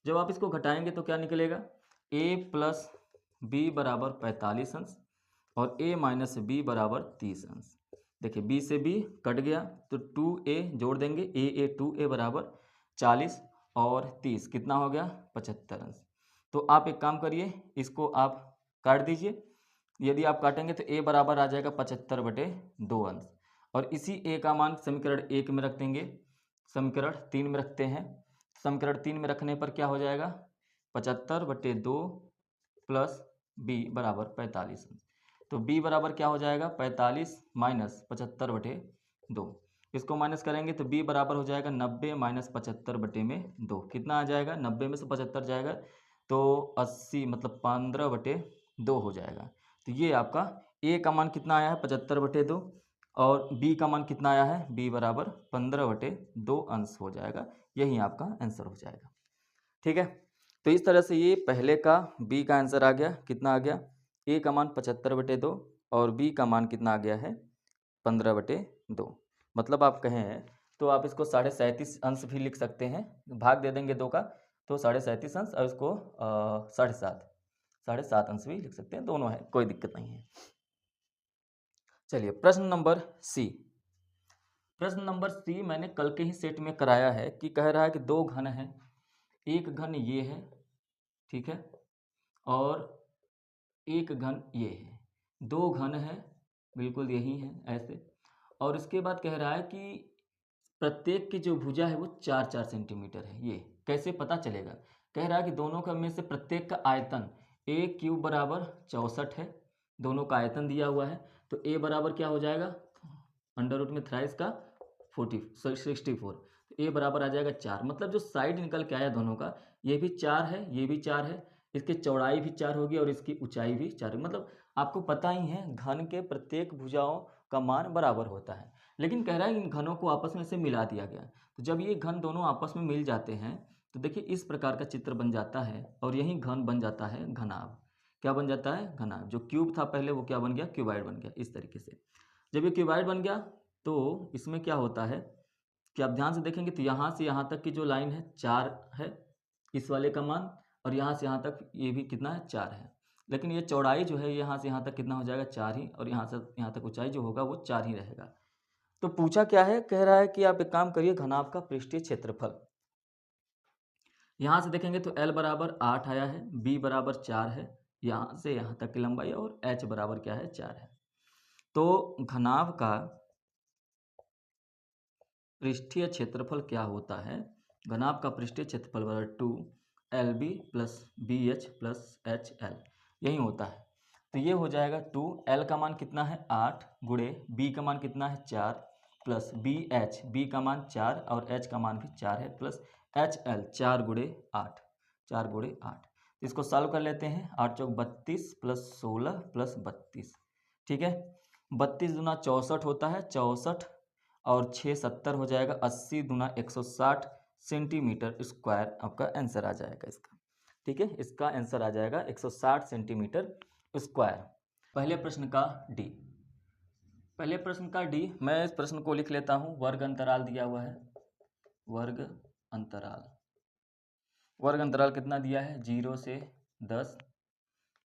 Speaker 1: जब आप इसको घटाएंगे तो क्या निकलेगा, a प्लस बी बराबर 45 अंश और a माइनस बी बराबर 30 अंश। देखिए b से b कट गया तो 2a जोड़ देंगे, a 2a बराबर 40 और 30 कितना हो गया, 75 अंश। तो आप एक काम करिए, इसको आप काट दीजिए। यदि आप काटेंगे तो a बराबर आ जाएगा 75/2 अंश, और इसी a का मान समीकरण 1 में रख देंगे, समीकरण 3 में रखते हैं। समीकरण 3 में रखने पर क्या हो जाएगा, 75/2 प्लस b बराबर 45 अंश। तो b बराबर क्या हो जाएगा, 45 माइनस 75/2। इसको माइनस करेंगे तो b बराबर हो जाएगा 90 माइनस 75/2। कितना आ जाएगा, 90 में से 75 जाएगा तो 80, मतलब 15/2 हो जाएगा। तो ये आपका a का मान कितना आया है, 75/2, और b का मान कितना आया है, b बराबर 15/2 अंश हो जाएगा। यही आपका आंसर हो जाएगा। ठीक है, तो इस तरह से ये पहले का b का आंसर आ गया, कितना आ गया, a का मान 75/2 और b का मान कितना आ गया है, 15/2। मतलब आप कहें तो आप इसको 37.5 अंश भी लिख सकते हैं, भाग दे देंगे 2 का तो 37.5 अंश, और इसको 7.5 अंश भी लिख सकते हैं, दोनों है, कोई दिक्कत नहीं है। चलिए प्रश्न नंबर सी। प्रश्न नंबर सी मैंने कल के ही सेट में कराया है कि कह रहा है कि 2 घन हैं, एक घन ये है, ठीक है, और एक घन ये है, 2 घन है, बिल्कुल यही है ऐसे। और इसके बाद कह रहा है कि प्रत्येक की जो भुजा है वो 4-4 सेंटीमीटर है। ये कैसे पता चलेगा, कह रहा है कि दोनों का में से प्रत्येक का आयतन a³ बराबर 64 है, दोनों का आयतन दिया हुआ है। तो a बराबर क्या हो जाएगा, अंडर रूट में थ्राइस का 64, तो a बराबर आ जाएगा 4। मतलब जो साइड निकल के आया दोनों का, ये भी 4 है, ये भी 4 है, इसकी चौड़ाई भी 4 होगी और इसकी ऊंचाई भी 4 होगी। मतलब आपको पता ही है घन के प्रत्येक भुजाओं का मान बराबर होता है। लेकिन कह रहा है इन घनों को आपस में से मिला दिया गया। तो जब ये घन दोनों आपस में मिल जाते हैं तो देखिए इस प्रकार का चित्र बन जाता है, और यही घन बन जाता है घनाभ। क्या बन जाता है, घनाभ। जो क्यूब था पहले वो क्या बन गया, क्यूबाइड बन गया। इस तरीके से जब ये क्यूबाइड बन गया तो इसमें क्या होता है कि आप ध्यान से देखेंगे तो यहाँ से यहाँ तक की जो लाइन है 4 है इस वाले का मान, और यहाँ से यहाँ तक ये भी कितना है, 4 है। लेकिन ये चौड़ाई जो है यहाँ से यहाँ तक कितना हो जाएगा, 4 ही, और यहाँ से यहाँ तक ऊंचाई जो होगा वो 4 ही रहेगा। तो पूछा क्या है, कह रहा है कि आप एक काम करिए, घनाभ का पृष्ठीय क्षेत्रफल। यहाँ से देखेंगे तो L बराबर 8 आया है, B बराबर 4 है, यहाँ से यहाँ तक की लंबाई, और H बराबर क्या है, 4 है। तो घनाभ का पृष्ठीय क्षेत्रफल क्या होता है, घनाभ का पृष्ठीय क्षेत्रफल बराबर 2LB plus BH plus HL। यही होता है। तो ये हो जाएगा 2, एल का मान कितना है 8 गुणे बी का मान कितना है 4 प्लस बी एच, बी का मान 4 और एच का मान भी 4 है प्लस एच एल 4 गुणे 8, 4 गुणे 8। इसको सॉल्व कर लेते हैं। 8 चौक 32 प्लस 16 प्लस 32, ठीक है। 32 दूना 64 होता है, 64 और 6 70 हो जाएगा, 80 दूना 160 सेंटीमीटर स्क्वायर आपका आंसर आ जाएगा इसका, ठीक है। इसका आंसर आ जाएगा 160 सेंटीमीटर स्क्वायर। पहले प्रश्न का डी। पहले प्रश्न का डी, मैं इस प्रश्न को लिख लेता हूं। वर्ग अंतराल दिया हुआ है, वर्ग अंतराल। वर्ग अंतराल कितना दिया है 0 से 10,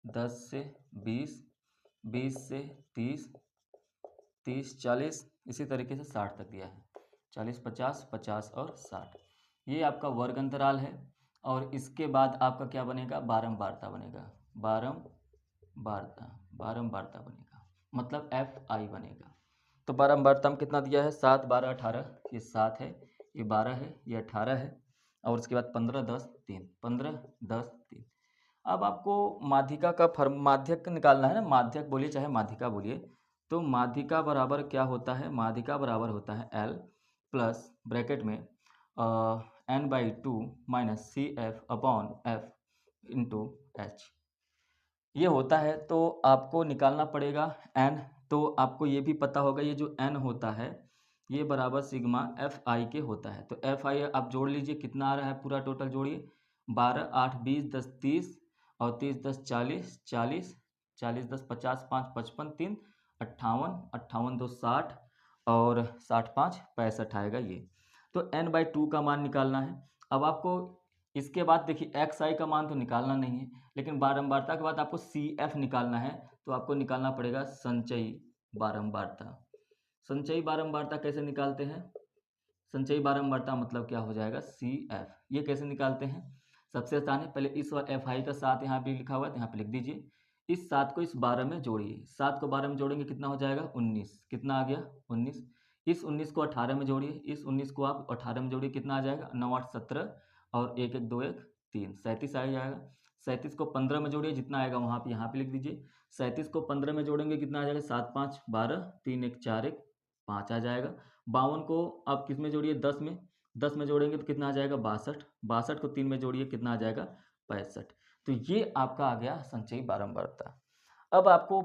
Speaker 1: 10 से 20, 20 से 30, 30 40, इसी तरीके से 60 तक दिया है। 40 50, 50 और 60, ये आपका वर्ग अंतराल है। और इसके बाद आपका क्या बनेगा, बारंबारता बनेगा, बारंबारता बनेगा, मतलब एफ आई बनेगा। तो बारंबारता में कितना दिया है 7 12 18, ये 7 है, ये 12 है, ये 18 है, और उसके बाद 15 10 3, 15 10 3। अब आपको माध्यिका का माध्यक निकालना है ना, माध्यक बोलिए चाहे माध्यिका बोलिए। तो माध्यिका बराबर क्या होता है, माध्यिका बराबर होता है एल प्लस ब्रैकेट में n/2 minus C F upon F into H, ये होता है। तो आपको निकालना पड़ेगा n। तो आपको ये भी पता होगा ये जो n होता है ये बराबर सिग्मा एफ आई के होता है। तो एफ आई आप जोड़ लीजिए, कितना आ रहा है पूरा टोटल जोड़िए, 12 8 20 10 30 और 30 10 40, 40 40 10 50 5 55 3 58, 58 2 60 और 60 5 65 आएगा ये। तो n/2 का मान निकालना है। अब आपको इसके बाद देखिए एक्स आई का मान तो निकालना नहीं है, लेकिन बारंबारता के बाद आपको सी एफ निकालना है। तो आपको निकालना पड़ेगा संचयी बारंबारता। संचयी बारंबारता कैसे निकालते हैं, संचयी बारंबारता मतलब क्या हो जाएगा सी एफ। ये कैसे निकालते हैं, सबसे आसान है, पहले इस और एफ आई का 7 यहाँ पे लिखा हुआ है तो यहाँ पे लिख दीजिए। इस 7 को इस 12 में जोड़िए, 7 को 12 में जोड़ेंगे कितना हो जाएगा 19, कितना आ गया 19। इस 19 को 18 में जोड़िए, इस 19 को आप 18 में जोड़िए, कितना आ जाएगा 9 8 17 और 1 1 2 1 3, 37 आ जाएगा। 37 को 15 में जोड़िए, जितना आएगा वहाँ पे यहाँ पे लिख दीजिए। 37 को 15 में जोड़ेंगे कितना आ जाएगा 7 5 12, 3 1 4 1 5 आ जाएगा। 52 को आप किस में जोड़िए 10 में, 10 में जोड़ेंगे तो कितना आ जाएगा 62, 62 को 3 में जोड़िए कितना आ जाएगा 65। तो ये आपका आ गया संचयी बारंबारता। अब आपको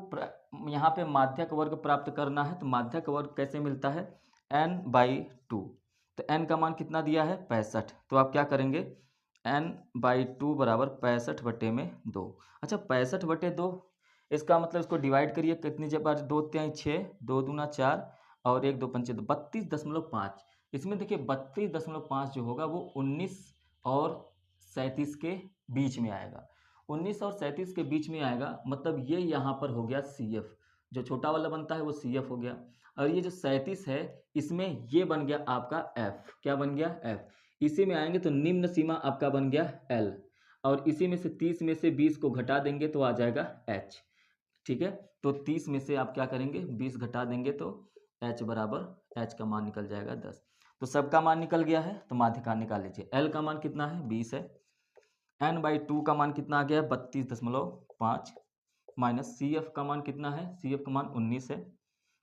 Speaker 1: यहाँ पे माध्यक वर्ग प्राप्त करना है। तो माध्यक वर्ग कैसे मिलता है, n/2। तो n का मान कितना दिया है 65, तो आप क्या करेंगे n/2 बराबर 65/2। अच्छा 65/2, इसका मतलब इसको डिवाइड करिए, कितनी बार 2 3 6, 2 दूना 4 और 1 2 पंचे 32.5। इसमें देखिए 32.5 जो होगा वो 19 और 37 के बीच में आएगा। 19 और 37 के बीच में आएगा, मतलब ये यहाँ पर हो गया सी एफ, जो छोटा वाला बनता है वो सी एफ हो गया। और ये जो 37 है इसमें ये बन गया आपका एफ, क्या बन गया एफ। इसी में आएंगे तो निम्न सीमा आपका बन गया एल, और इसी में से 30 में से 20 को घटा देंगे तो आ जाएगा एच, ठीक है। तो 30 में से आप क्या करेंगे 20 घटा देंगे तो एच बराबर, एच का मान निकल जाएगा 10। तो सबका मान निकल गया है, तो माध्यिका निकाल लीजिए। एल का मान कितना है 20 है, n/2 का मान कितना आ गया 32.5 माइनस सी एफ का मान कितना है, सी एफ का मान 19 है,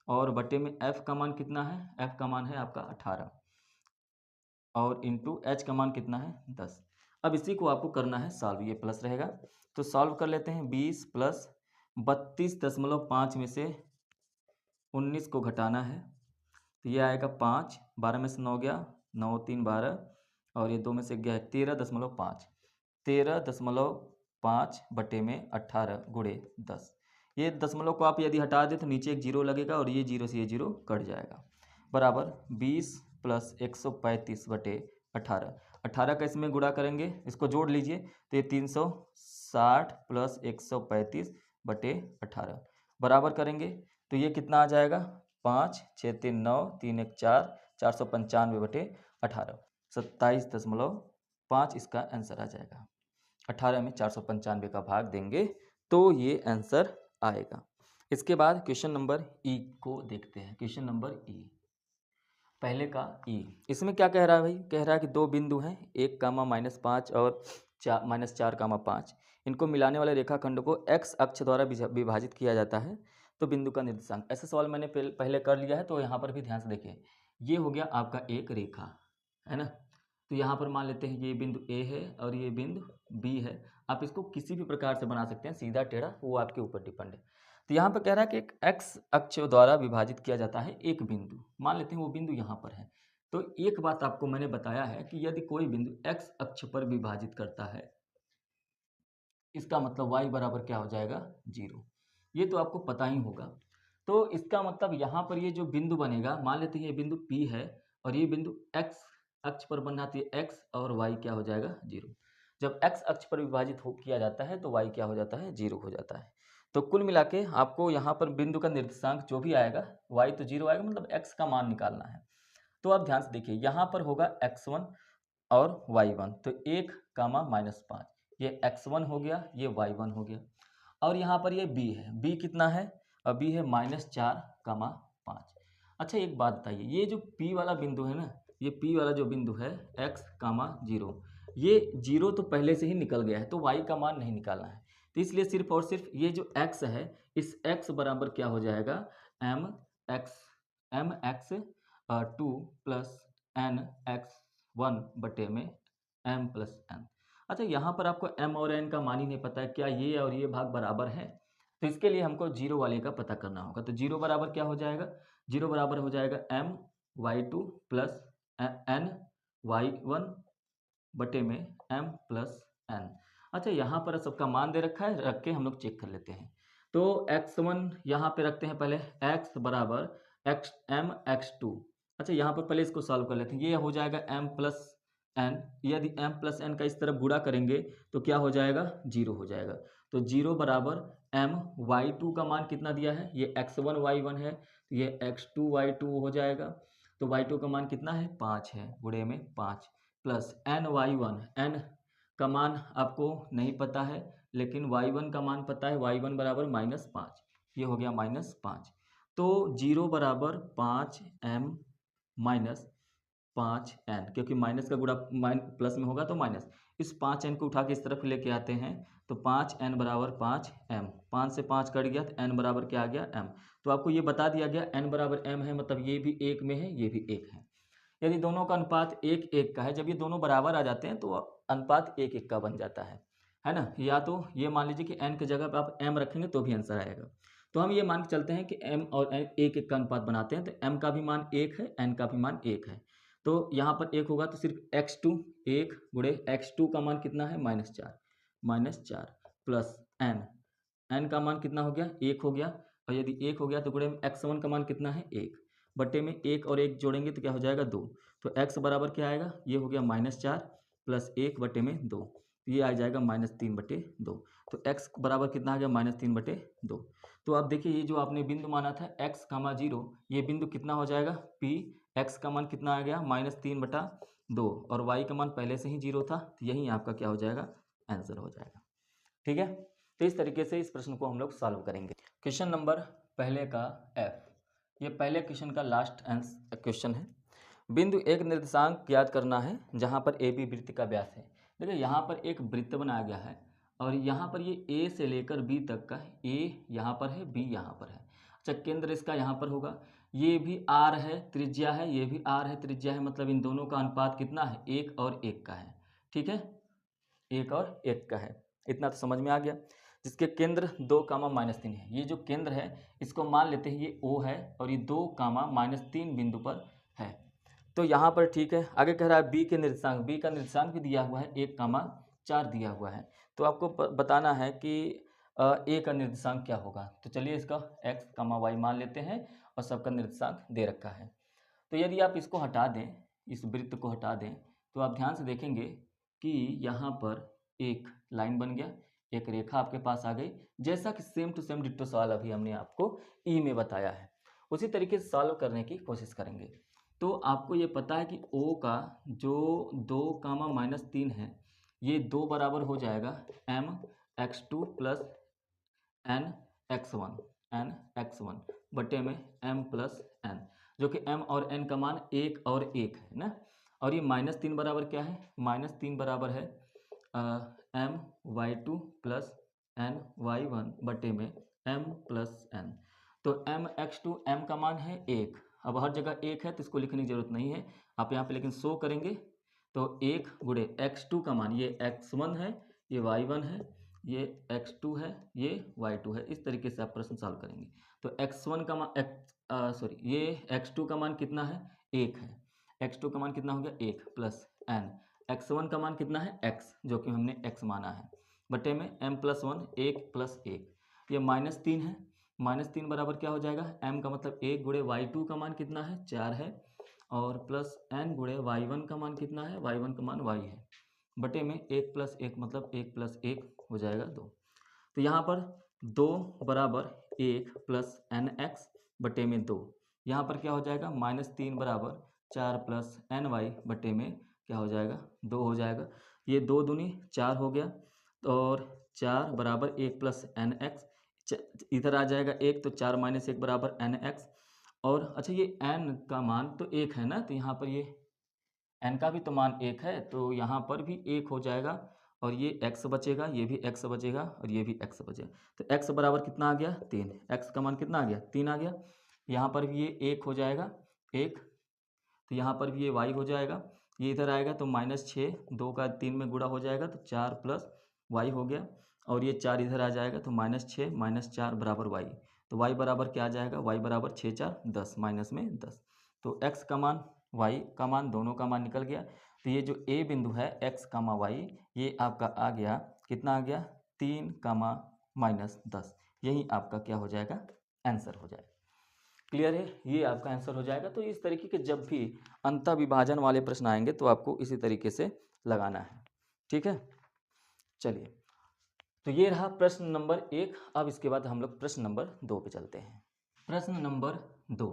Speaker 1: और बटे में एफ का मान कितना है, एफ का मान है आपका 18 और इंटू एच का मान कितना है 10। अब इसी को आपको करना है सॉल्व, ये प्लस रहेगा तो सॉल्व कर लेते हैं। 20 प्लस 32.5 में से 19 को घटाना है तो ये आएगा 5, 12 में से 9 गया, 9 3 12 और ये 2 में से गया है 13.5, 13.5 बटे में 18 गुणे 10। ये दशमलव को आप यदि हटा दें तो नीचे एक जीरो लगेगा और ये जीरो से ये जीरो कट जाएगा, बराबर 20 प्लस 135 बटे 18। 18 का इसमें गुणा करेंगे, इसको जोड़ लीजिए तो ये 360 प्लस 135 बटे 18 बराबर करेंगे तो ये कितना आ जाएगा 5 6 3 9 3 1 4, 495 बटे 18, 27.5 इसका आंसर आ जाएगा। 18 में 495 का भाग देंगे तो ये आंसर आएगा। इसके बाद क्वेश्चन नंबर ई को देखते हैं। क्वेश्चन नंबर ई, पहले का ई, इसमें क्या कह रहा है भाई, कह रहा है कि दो बिंदु हैं 1 कामा -5 और -4 कामा 5। इनको मिलाने वाले रेखाखंड को x अक्ष द्वारा विभाजित किया जाता है तो बिंदु का निर्देशांक। ऐसा सवाल मैंने पहले कर लिया है, तो यहाँ पर भी ध्यान से देखिए। ये हो गया आपका एक रेखा, है ना। तो यहाँ पर मान लेते हैं ये बिंदु A है और ये बिंदु B है। आप इसको किसी भी प्रकार से बना सकते हैं, सीधा टेढ़ा, वो आपके ऊपर डिपेंड है। तो यहाँ पर कह रहा है कि एक x अक्ष द्वारा विभाजित किया जाता है एक बिंदु, मान लेते हैं वो बिंदु यहाँ पर है। तो एक बात आपको मैंने बताया है कि यदि कोई बिंदु x अक्ष पर विभाजित करता है, इसका मतलब y बराबर क्या हो जाएगा, 0। ये तो आपको पता ही होगा। तो इसका मतलब यहाँ पर ये जो बिंदु बनेगा, मान लेते हैं ये बिंदु P है और ये बिंदु x अक्ष पर बनना चाहिए, x और y क्या हो जाएगा, 0। जब x अक्ष पर विभाजित किया जाता है तो y क्या हो जाता है, 0 हो जाता है। तो कुल मिला के आपको यहाँ पर बिंदु का निर्देशांक जो भी आएगा, y तो 0 आएगा, मतलब x का मान निकालना है। तो आप ध्यान से देखिए, यहाँ पर होगा x1 और y1, तो 1 कामा -5, ये x1 हो गया, ये y1 हो गया। और यहाँ पर ये b है, b कितना है, b है -4 कामा 5। अच्छा एक बात बताइए, ये जो p वाला बिंदु है ना, ये p वाला जो बिंदु है x कामा 0, ये 0 तो पहले से ही निकल गया है, तो y का मान नहीं निकालना है। तो इसलिए सिर्फ और सिर्फ ये जो x है, इस x बराबर क्या हो जाएगा, mx 2 प्लस nx1 बटे में m प्लस n। अच्छा यहाँ पर आपको m और n का मान ही नहीं पता है, क्या ये और ये भाग बराबर है? तो इसके लिए हमको 0 वाले का पता करना होगा। तो 0 बराबर क्या हो जाएगा, 0 बराबर हो जाएगा my2 प्लस ny1 बटे में m प्लस n। अच्छा यहाँ पर सबका मान दे रखा है, रख के हम लोग चेक कर लेते हैं। तो x1 यहाँ पे रखते हैं पहले, x बराबर mx2। अच्छा यहाँ पर पहले इसको सॉल्व कर लेते हैं, ये हो जाएगा m प्लस n। यदि m प्लस n का इस तरफ गुणा करेंगे तो क्या हो जाएगा, 0 हो जाएगा। तो 0 बराबर m y2 का मान कितना दिया है, ये x1 y1 है, तो ये x2 y2 हो जाएगा। तो y2 का मान कितना है, 5 है, गुणे में 5 प्लस n y1, n का मान आपको नहीं पता है, लेकिन y1 का मान पता है, y1 बराबर -5, ये हो गया -5। तो 0 बराबर 5m माइनस 5n, क्योंकि माइनस का गुणा प्लस में होगा तो माइनस, इस 5n को उठा के इस तरफ लेके आते हैं, तो 5n बराबर 5m, 5 से 5 कट गया तो n बराबर क्या आ गया, m। तो आपको ये बता दिया गया n बराबर m है, मतलब ये भी 1 में है, ये भी 1 है। यदि दोनों का अनुपात 1:1 का है, जब ये दोनों बराबर आ जाते हैं तो अनुपात 1:1 का बन जाता है ना। या तो ये मान लीजिए कि n की जगह पर आप m रखेंगे तो भी आंसर आएगा। तो हम ये मान के चलते हैं कि m और n 1:1 का अनुपात बनाते हैं, तो m का भी मान 1 है, n का भी मान 1 है। तो यहाँ पर 1 होगा तो सिर्फ x2, 1 गुणे x2 का मान कितना है, -4 प्लस n का मान कितना हो गया, 1 हो गया। और यदि 1 हो गया तो गुणे में x1 का मान कितना है, 1 बटे में 1 और 1 जोड़ेंगे तो क्या हो जाएगा, 2। तो x बराबर क्या आएगा, ये हो गया -4 प्लस 1 बटे में 2, ये आ जाएगा -3/2। तो x बराबर कितना आ गया, -3/2। तो आप देखिए ये जो आपने बिंदु माना था x, 0, ये बिंदु कितना हो जाएगा, p, x का मान कितना आ गया, -3/2, और y का मान पहले से ही 0 था, तो यही आपका क्या हो जाएगा, आंसर हो जाएगा। ठीक है, तो इस तरीके से इस प्रश्न को हम लोग सॉल्व करेंगे। क्वेश्चन नंबर पहले का F, ये पहले क्वेश्चन का लास्ट क्वेश्चन है। बिंदु एक निर्देशांक ज्ञात करना है जहां पर AB वृत्त का व्यास है। देखिए यहाँ पर एक वृत्त बनाया गया है और यहाँ पर ये A से लेकर B तक का, A यहाँ पर है, B यहाँ पर है। अच्छा केंद्र इसका यहाँ पर होगा, ये भी R है, त्रिज्या है, ये भी R है, त्रिज्या है, मतलब इन दोनों का अनुपात कितना है, 1 और 1 का है। ठीक है, 1 और 1 का है, इतना तो समझ में आ गया। जिसके केंद्र 2, -3 है, ये जो केंद्र है इसको मान लेते हैं ये O है और ये 2, -3 बिंदु पर है। तो यहाँ पर ठीक है, आगे कह रहा है B के निर्देशांक, B का निर्देशांक भी दिया हुआ है, 1, 4 दिया हुआ है। तो आपको बताना है कि A का निर्देशांक क्या होगा। तो चलिए इसका x, y मान लेते हैं और सबका निर्देशांक दे रखा है। तो यदि आप इसको हटा दें, इस वृत्त को हटा दें, तो आप ध्यान से देखेंगे कि यहाँ पर एक लाइन बन गया, एक रेखा आपके पास आ गई, जैसा कि सेम टू सेम डिट्टो सवाल अभी हमने आपको ई में बताया है, उसी तरीके से सॉल्व करने की कोशिश करेंगे। तो आपको ये पता है कि O का जो 2, -3 है, ये 2 बराबर हो जाएगा mx2 प्लस nx1 बटे में m प्लस n, जो कि m और n का मान 1 और 1 है ना। और ये -3 बराबर क्या है, -3 बराबर है my2 प्लस ny1 बटे में m प्लस n। तो mx2 m का मान है 1। अब हर जगह 1 है तो इसको लिखने की जरूरत नहीं है, आप यहाँ पे लेकिन शो करेंगे तो 1 गुणे x2 का मान, ये x1 है, ये y1 है, ये x2 है, ये y2 है। इस तरीके से आप प्रश्न सॉल्व करेंगे। तो x1 का मान ये x2 का मान कितना है, 1 है। x2 का मान कितना हो गया, 1 प्लस n। x1 का मान कितना है, x, जो कि हमने x माना है, बटे में m प्लस 1, 1 प्लस 1, ये -3 है। -3 बराबर क्या हो जाएगा, m का मतलब 1 गुणे y2 का मान कितना है, 4 है, और प्लस n गुणे y1 का मान कितना है, y1 का मान y है, बटे में 1 प्लस 1 मतलब 1 प्लस 1 हो जाएगा 2। तो यहाँ पर 2 बराबर 1 प्लस nx बटे में 2, यहाँ पर क्या हो जाएगा, -3 बराबर 4 प्लस ny बटे में क्या हो जाएगा, 2 हो जाएगा। ये 2 दूनी 4 हो गया, और 4 बराबर 1 प्लस nx, इधर आ जाएगा 1, तो 4 माइनस 1 बराबर nx। और अच्छा ये n का मान तो 1 है ना, तो यहाँ पर ये n का भी तो मान 1 है, तो यहाँ पर भी 1 हो जाएगा, और ये x बचेगा, ये भी x बचेगा, और ये भी x बचेगा। तो x बराबर कितना आ गया, 3। x का मान कितना आ गया, 3 आ गया। यहाँ पर भी ये 1 हो जाएगा, 1, तो यहाँ पर भी ये y हो जाएगा। ये इधर आएगा तो -6, 2 का 3 में गुणा हो जाएगा, तो 4 प्लस y हो गया, और ये 4 इधर आ जाएगा, तो -6 - 4 बराबर y। तो y बराबर क्या आ जाएगा, y बराबर 6 4 10, माइनस में 10। तो x का मान, y का मान, दोनों का मान निकल गया। तो ये जो a बिंदु है x, y, ये आपका आ गया, कितना आ गया, 3, -10। यही आपका क्या हो जाएगा, आंसर हो जाएगा। क्लियर है, ये आपका आंसर हो जाएगा। तो इस तरीके के जब भी अंतः विभाजन वाले प्रश्न आएंगे तो आपको इसी तरीके से लगाना है, ठीक है। चलिए, तो ये रहा प्रश्न नंबर 1। अब इसके बाद हम लोग प्रश्न नंबर 2 पे चलते हैं। प्रश्न नंबर 2,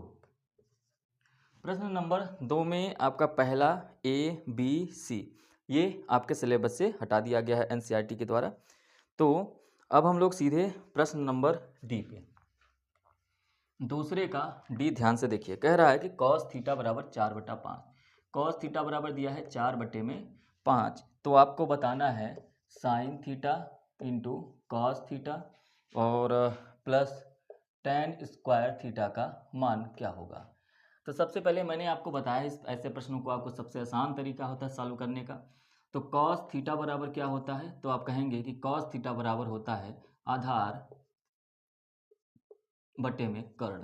Speaker 1: प्रश्न नंबर 2 में आपका पहला ABC, ये आपके सिलेबस से हटा दिया गया है NCERT के द्वारा। तो अब हम लोग सीधे प्रश्न नंबर D पे, दूसरे का D ध्यान से देखिए। कह रहा है कि cos थीटा बराबर 4/5, cos थीटा बराबर दिया है 4/5, तो आपको बताना है sine theta into cos theta और प्लस tan स्क्वायर थीटा का मान क्या होगा। तो सबसे पहले मैंने आपको बताया इस ऐसे प्रश्नों को आपको सबसे आसान तरीका होता है सॉल्व करने का। तो cos थीटा बराबर क्या होता है, तो आप कहेंगे कि cos थीटा बराबर होता है आधार बटे में कर्ण।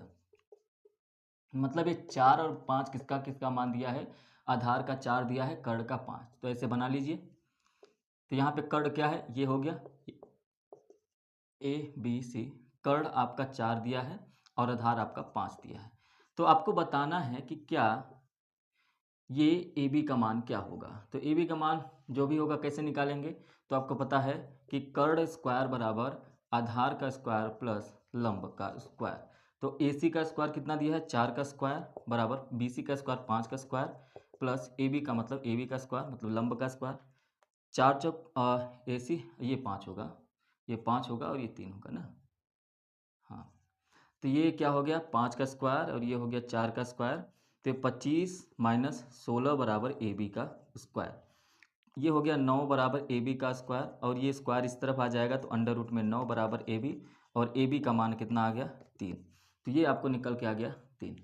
Speaker 1: मतलब ये 4 और 5 किसका किसका मान दिया है, आधार का 4 दिया है, कर्ण का 5। तो ऐसे बना लीजिए। तो यहाँ पे कर्ण क्या है, ये हो गया ABC, कर्ण आपका 4 दिया है और आधार आपका 5 दिया है। तो आपको बताना है कि क्या ये AB का मान क्या होगा। तो AB का मान जो भी होगा कैसे निकालेंगे, तो आपको पता है कि कर्ण स्क्वायर बराबर आधार का स्क्वायर प्लस लंब का स्क्वायर। तो AC का स्क्वायर कितना दिया है, 4 का स्क्वायर बराबर BC का स्क्वायर 5 का स्क्वायर प्लस AB का मतलब AB का स्क्वायर मतलब लंब का स्क्वायर। 4 चौक AC, ये 5 होगा, ये 5 होगा और ये 3 होगा ना। हाँ, तो ये क्या हो गया, 5 का स्क्वायर और ये हो गया 4 का स्क्वायर। तो 25 - 16 बराबर AB का स्क्वायर। ये हो गया 9 बराबर AB का स्क्वायर, और ये स्क्वायर इस तरफ आ जाएगा तो अंडर रूट में 9 बराबर AB, और AB का मान कितना आ गया, 3। तो ये आपको निकल के आ गया 3।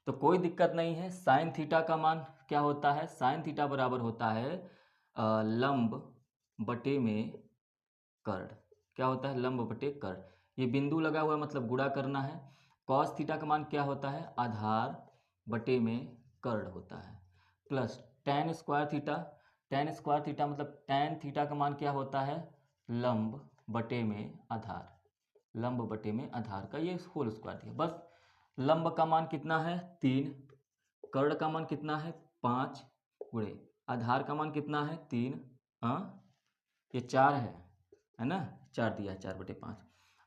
Speaker 1: तो कोई दिक्कत नहीं है। साइन थीटा का मान क्या होता है, साइन थीटा बराबर होता है लंब बटे में कर्ण। क्या होता है, लंब बटे कर्ण। ये बिंदु लगा हुआ है मतलब गुणा करना है। कॉस थीटा का मान क्या होता है, आधार बटे में कर्ण होता है, plus tan square theta. tan square theta मतलब tan थीटा का मान क्या होता है, लंब बटे में आधार, लंब बटे में आधार का ये होल स्क्वायर दिया। बस लंब का मान कितना है 3, कर्ण का मान कितना है 5, गुणे आधार का मान कितना है 3, हाँ ये 4 है ना, 4 दिया है 4/5,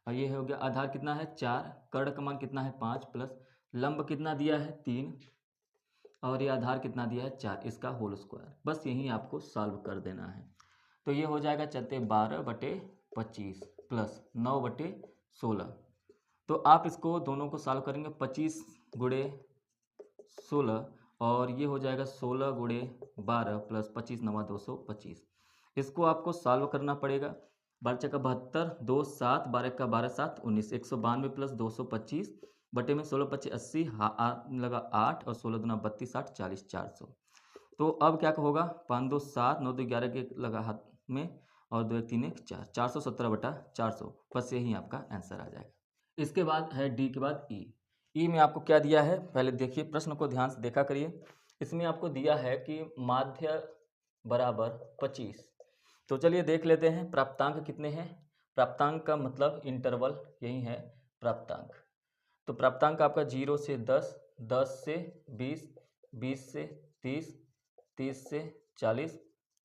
Speaker 1: और ये हो गया आधार कितना है 4, कर्ण का मान कितना है 5, प्लस लंब कितना दिया है 3, और ये आधार कितना दिया है 4, इसका होल स्क्वायर। बस यही आपको सॉल्व कर देना है। तो ये हो जाएगा चलते 12/25 प्लस 9/16। तो आप इसको दोनों को सॉल्व करेंगे, 25 गुणे 16, और ये हो जाएगा 16 गुणे 12 प्लस 25 9 225। इसको आपको सॉल्व करना पड़ेगा। 12×72, 2 7, 12×12 7 19, 192 प्लस 225 बटे में 16×25 80, लगा 8 और 16×2 32 60 40 400। तो अब क्या होगा, 5 2 7, 9 2 11 के लगा हाथ में और 2 1 3 1 4, 417/400, बस यही आपका आंसर आ जाएगा। इसके बाद है डी के बाद ई। ई में आपको क्या दिया है, पहले देखिए प्रश्न को ध्यान से देखा करिए। इसमें आपको दिया है कि माध्य बराबर 25। तो चलिए देख लेते हैं प्राप्तांक कितने हैं। प्राप्तांक का मतलब इंटरवल यही है प्राप्तांक। तो प्राप्तांक आपका 0 से 10, 10 से 20, 20 से 30, 30 से 40,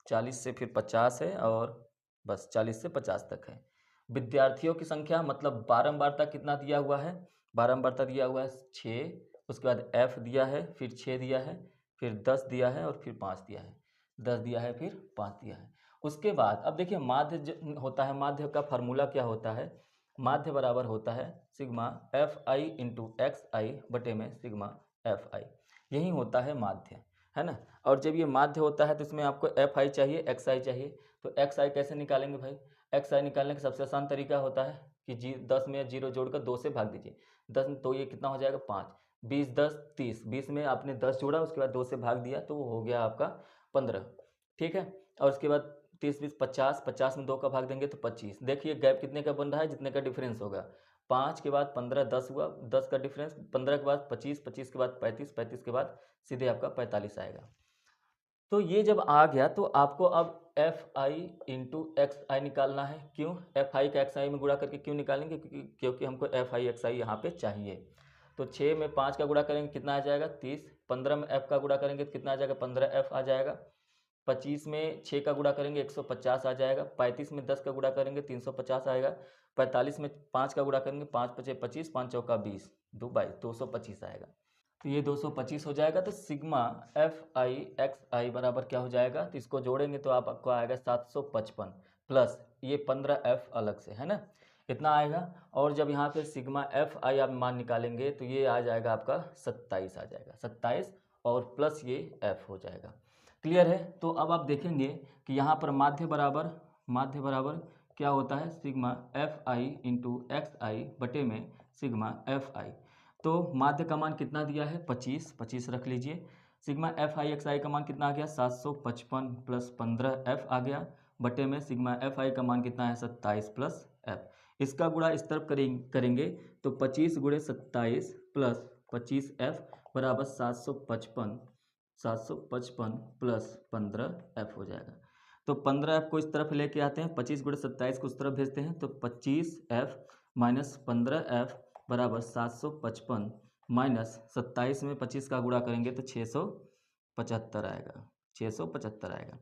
Speaker 1: 40 से फिर 50 है और बस 40 से 50 तक है। विद्यार्थियों की संख्या मतलब बारंबारता कितना दिया हुआ है, बारंबारता दिया हुआ है 6, उसके बाद f दिया है, फिर 6 दिया है, फिर 10 दिया है और फिर 5 दिया है, 10 दिया है फिर 5 दिया है। उसके बाद अब देखिए माध्य होता है, माध्य का फार्मूला क्या होता है, माध्य बराबर होता है sigma f i into x i बटे में सिग्मा एफ आई, यही होता है माध्य, है ना। और जब ये माध्य होता है तो इसमें आपको एफ आई चाहिए, एक्स आई चाहिए। तो एक्स आई कैसे निकालेंगे भाई, एक्स आई निकालने का सबसे आसान तरीका होता है कि 10 में 0 जोड़कर 2 से भाग दीजिए। 10 तो ये कितना हो जाएगा 5, 20 10 30, 20 में आपने 10 जोड़ा, उसके बाद 2 से भाग दिया तो वो हो गया आपका 15, ठीक है। और उसके बाद 30 20 50, 50 में 2 का भाग देंगे तो 25। देखिए गैप कितने का बन रहा है, जितने का डिफरेंस होगा। 5 के बाद 15, 10 हुआ, 10 का डिफरेंस, 15 के बाद 25, 25 के बाद 35, 35 के बाद सीधे आपका 45 आएगा। तो ये जब आ गया तो आपको अब एफ आई इंटू एक्स आई निकालना है। क्यों, एफ आई का एक्स आई में गुणा करके क्यों निकालेंगे, क्योंकि हमको एफ आई एक्स आई यहाँ पे चाहिए। तो 6 में 5 का गुणा करेंगे कितना आ जाएगा 30, 15 में एफ का गुणा करेंगे तो कितना आ जाएगा 15 एफ आ जाएगा, 25 में 6 का गुणा करेंगे 150 आ जाएगा, 35 में 10 का गुणा करेंगे 350 आएगा, 45 में 5 का गुणा करेंगे 5 5 25, 5 चौका 20, 2 22 225 आएगा। तो ये 225 हो जाएगा। तो सिग्मा एफ आई एक्स आई बराबर क्या हो जाएगा, तो इसको जोड़ेंगे तो आपको आएगा 755 प्लस ये 15 एफ अलग से, है ना, इतना आएगा। और जब यहाँ पे सिग्मा एफ आई आप मान निकालेंगे तो ये आ जाएगा आपका 27 आ जाएगा, 27 और प्लस ये एफ हो जाएगा। क्लियर है। तो अब आप देखेंगे कि यहाँ पर माध्य बराबर क्या होता है, sigma f i into x i बटे में सिग्मा एफ आई। तो माध्य का मान कितना दिया है 25, 25 रख लीजिए। सिग्मा एफ आई एक्स आई का मान कितना आ गया 755 प्लस 15 एफ आ गया बटे में सिग्मा एफ आई का मान कितना है 27 प्लस एफ। इसका गुणा इस तरफ करेंगे तो 25 गुणे 27 प्लस 25 एफ बराबर 755 प्लस 15 एफ हो जाएगा। तो 15 एफ को इस तरफ लेके आते हैं, 25 गुणे 27 को उस तरफ भेजते हैं, तो 25 एफ माइनस 15 एफ बराबर 755 माइनस 27 में 25 का गुणा करेंगे तो 675 आएगा, 675 आएगा।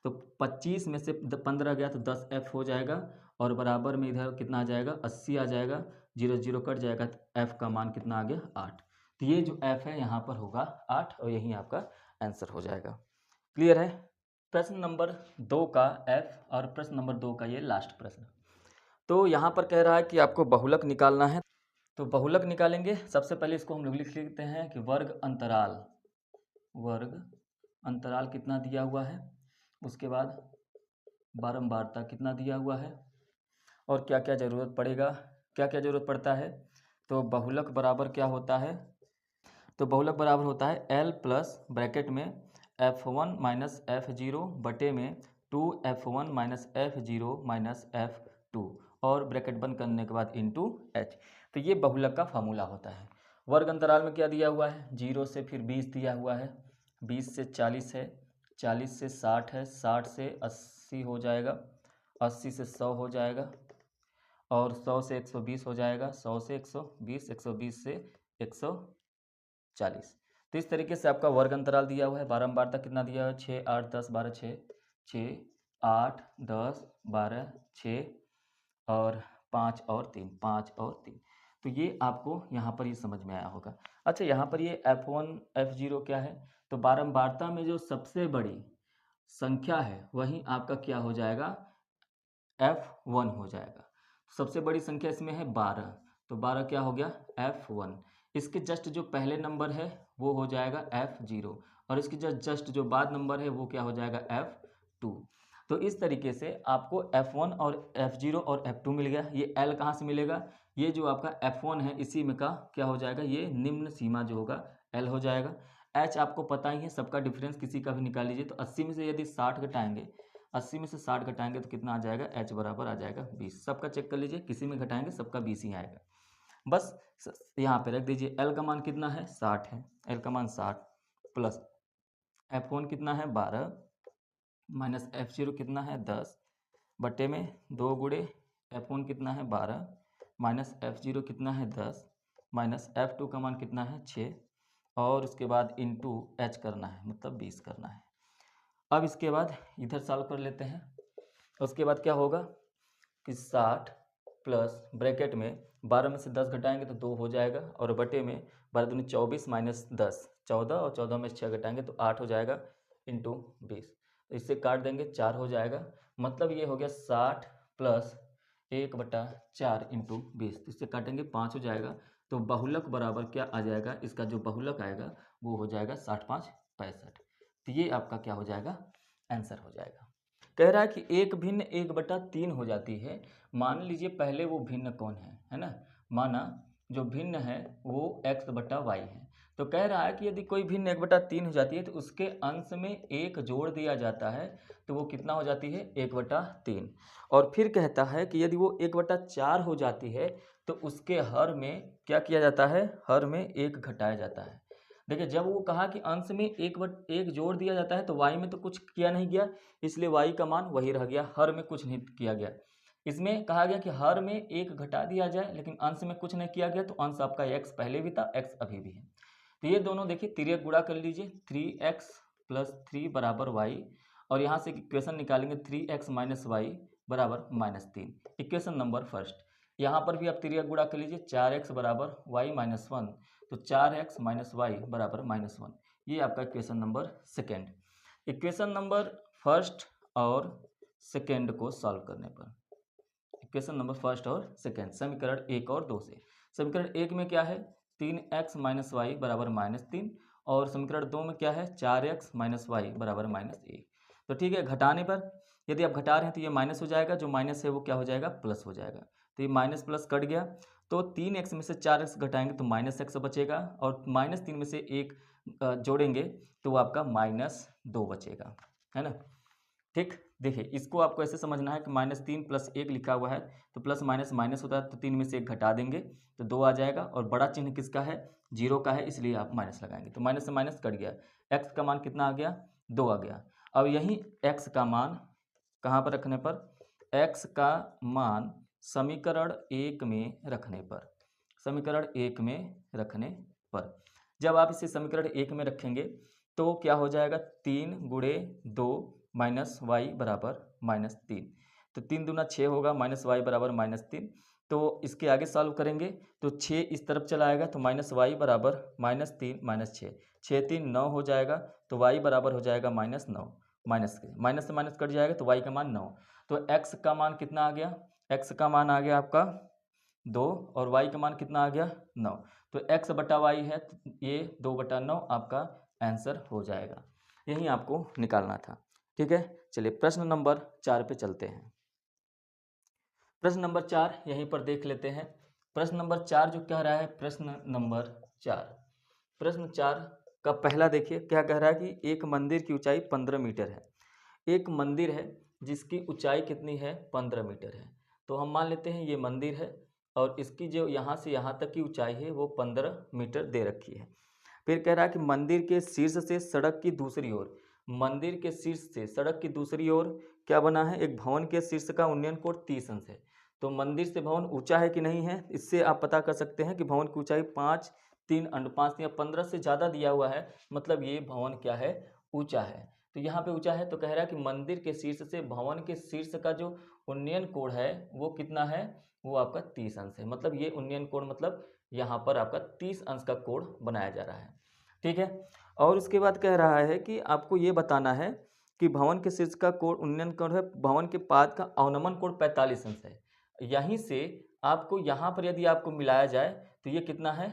Speaker 1: तो 25 में से 15 गया तो 10 एफ हो जाएगा और बराबर में इधर कितना आ जाएगा 80 आ जाएगा, 0 0 कट जाएगा तो एफ का मान कितना आ गया 8। तो ये जो एफ है यहाँ पर होगा 8 और यही आपका आंसर हो जाएगा। क्लियर है। प्रश्न नंबर 2 का एफ और प्रश्न नंबर 2 का ये लास्ट प्रश्न। तो यहाँ पर कह रहा है कि आपको बहुलक निकालना है। तो बहुलक निकालेंगे, सबसे पहले इसको हम लोग लिख लेते हैं कि वर्ग अंतराल कितना दिया हुआ है, उसके बाद बारंबारता कितना दिया हुआ है और क्या क्या ज़रूरत पड़ेगा, क्या क्या ज़रूरत पड़ता है। तो बहुलक बराबर क्या होता है, तो बहुलक बराबर होता है L प्लस ब्रैकेट में F1 माइनस F0 बटे में 2F1 minus F0 minus F2 और ब्रैकेट बंद करने के बाद इंटू H। तो ये बहुलक का फार्मूला होता है। वर्ग अंतराल में क्या दिया हुआ है, 0 से फिर 20 दिया हुआ है, 20 से 40 है, 40 से 60 है, 60 से 80 हो जाएगा, 80 से 100 हो जाएगा और 100 से 120 हो जाएगा, 100 से 120, 120 से 140। तो इस तरीके से आपका वर्ग अंतराल दिया हुआ है। बारंबारता कितना दिया हुआ है 6 8 10 12 6 6 8 10 12 6 और 5 और 3 5 और 3। तो ये आपको यहाँ पर ये समझ में आया होगा। अच्छा यहाँ पर ये F1 F0 क्या है, तो बारंबारता में जो सबसे बड़ी संख्या है वही आपका क्या हो जाएगा F1 हो जाएगा। सबसे बड़ी संख्या इसमें है 12, तो 12 क्या हो गया F1। इसके जस्ट जो पहले नंबर है वो हो जाएगा F0 और इसकी जस्ट जो बाद नंबर है वो क्या हो जाएगा F2। तो इस तरीके से आपको F1 और F0 और F2 मिल गया। ये L कहाँ से मिलेगा, ये जो आपका F1 है इसी में का क्या हो जाएगा, ये निम्न सीमा जो होगा L हो जाएगा। H आपको पता ही है, सबका डिफरेंस किसी का भी निकाल लीजिए। तो 80 में से यदि 60 घटाएंगे, 80 में से 60 घटाएंगे तो कितना आ जाएगा, H बराबर आ जाएगा 20। सबका चेक कर लीजिए, किसी में घटाएंगे सबका 20 ही आएगा। बस यहाँ पे रख दीजिए। L का मान कितना है, 60 है। L का मान 60 प्लस F1 कितना है 12 माइनस F0 कितना है 10 बटे में 2 गुणे F1 कितना है 12 माइनस F0 कितना है 10 माइनस F2 का मान कितना है 6 और उसके बाद इंटू H करना है, मतलब 20 करना है। अब इसके बाद इधर सॉल्व कर लेते हैं। उसके बाद क्या होगा कि 60 प्लस ब्रैकेट में 12 में से 10 घटाएंगे तो 2 हो जाएगा और बटे में 12 दूनी 24 माइनस 10 14 और 14 में 6 घटाएंगे तो 8 हो जाएगा इंटू 20। इससे काट देंगे 4 हो जाएगा, मतलब ये हो गया 60 प्लस 1/4 इंटू 20। इससे काटेंगे 5 हो जाएगा। तो बहुलक बराबर क्या आ जाएगा, इसका जो बहुलक आएगा वो हो जाएगा 60 5 65। तो ये आपका क्या हो जाएगा, आंसर हो जाएगा। कह रहा है कि एक भिन्न 1/3 हो जाती है। मान लीजिए पहले वो भिन्न कौन है ना, माना जो भिन्न है वो x/y है। तो कह रहा है कि यदि कोई भिन्न 1/3 हो जाती है तो उसके अंश में 1 जोड़ दिया जाता है तो वो कितना हो जाती है, 1/3। और फिर कहता है कि यदि वो 1/4 हो जाती है तो उसके हर में क्या किया जाता है, हर में 1 घटाया जाता है। देखिए जब वो कहा कि अंश में 1 जोड़ दिया जाता है तो y में तो कुछ किया नहीं गया, इसलिए y का मान वही रह गया, हर में कुछ नहीं किया गया। इसमें कहा गया कि हर में 1 घटा दिया जाए, लेकिन अंश में कुछ नहीं किया गया, तो अंश आपका x पहले भी था, x अभी भी है। तो ये दोनों देखिए तिर्यक गुणा कर लीजिए, 3x + 3 बराबर y, और यहाँ से इक्वेशन निकालेंगे 3x - y बराबर -3। Equation number first. यहाँ पर भी आप तिर्यक गुणा कर लीजिए, 4x बराबर y - 1, तो 4x - y बराबर -1। ये आपका equation number second. Equation number first और सेकेंड को सॉल्व करने पर, इक्वेशन नंबर फर्स्ट और सेकेंड, समीकरण 1 और 2 से। समीकरण 1 में क्या है, 3x - y बराबर -3, और समीकरण 2 में क्या है, 4x - y बराबर -1। तो ठीक है, घटाने पर यदि आप घटा रहे हैं तो ये माइनस हो जाएगा, जो माइनस है वो क्या हो जाएगा, प्लस हो जाएगा। तो ये माइनस प्लस कट गया, तो 3x में से 4x घटाएंगे तो -x बचेगा, और -3 में से 1 जोड़ेंगे तो वो आपका -2 बचेगा, है ना। ठीक, देखिए इसको आपको ऐसे समझना है कि -3 + 1 लिखा हुआ है तो प्लस माइनस माइनस होता है, तो 3 में से 1 घटा देंगे तो 2 आ जाएगा, और बड़ा चिन्ह किसका है, 0 का है, इसलिए आप माइनस लगाएंगे। तो माइनस से माइनस कट गया, x का मान कितना आ गया, 2 आ गया। अब यही x का मान कहाँ पर रखने पर, x का मान समीकरण 1 में रखने पर, समीकरण 1 में रखने पर जब आप इसे समीकरण 1 में रखेंगे तो क्या हो जाएगा, 3 × 2 - y बराबर -3। तो 3 दूना 6 होगा, -y बराबर -3। तो इसके आगे सॉल्व करेंगे तो 6 इस तरफ चला आएगा, तो -y बराबर -3 - 6, 6 3 9 हो जाएगा, तो y बराबर हो जाएगा -9। माइनस से माइनस कट जाएगा तो y का मान 9। तो x का मान कितना आ गया, x का मान आ गया आपका 2, और y का मान कितना आ गया, 9। तो x/y है, तो ये 2/9 आपका आंसर हो जाएगा। यही आपको निकालना था। ठीक है, चलिए प्रश्न नंबर 4 पे चलते हैं। प्रश्न नंबर 4 यहीं पर देख लेते हैं। प्रश्न नंबर 4 जो कह रहा है, प्रश्न नंबर 4, प्रश्न 4 का पहला देखिए क्या कह रहा है कि एक मंदिर की ऊंचाई 15 मीटर है। एक मंदिर है जिसकी ऊंचाई कितनी है, 15 मीटर है। तो हम मान लेते हैं ये मंदिर है, और इसकी जो यहाँ से यहाँ तक की ऊंचाई है वो 15 मीटर दे रखी है। फिर कह रहा है कि मंदिर के शीर्ष से सड़क की दूसरी ओर, मंदिर के शीर्ष से सड़क की दूसरी ओर क्या बना है, एक भवन के शीर्ष का उन्नयन कोण 30 अंश है। तो मंदिर से भवन ऊंचा है कि नहीं है, इससे आप पता कर सकते हैं कि भवन की ऊंचाई 5 3 5 या 15 से ज़्यादा दिया हुआ है, मतलब ये भवन क्या है, ऊंचा है। तो यहाँ पे ऊंचा है, तो कह रहा है कि मंदिर के शीर्ष से भवन के शीर्ष का जो उन्नयन कोण है वो कितना है, वो आपका 30 अंश है। मतलब ये उन्नयन कोण, मतलब यहाँ पर आपका 30 अंश का कोण बनाया जा रहा है। ठीक है, और उसके बाद कह रहा है कि आपको ये बताना है कि भवन के शीर्ष का कोण उन्नयन कोण है, भवन के पाद का अवनमन कोण 45 अंश है। यहीं से आपको यहाँ पर यदि आपको मिलाया जाए तो ये कितना है,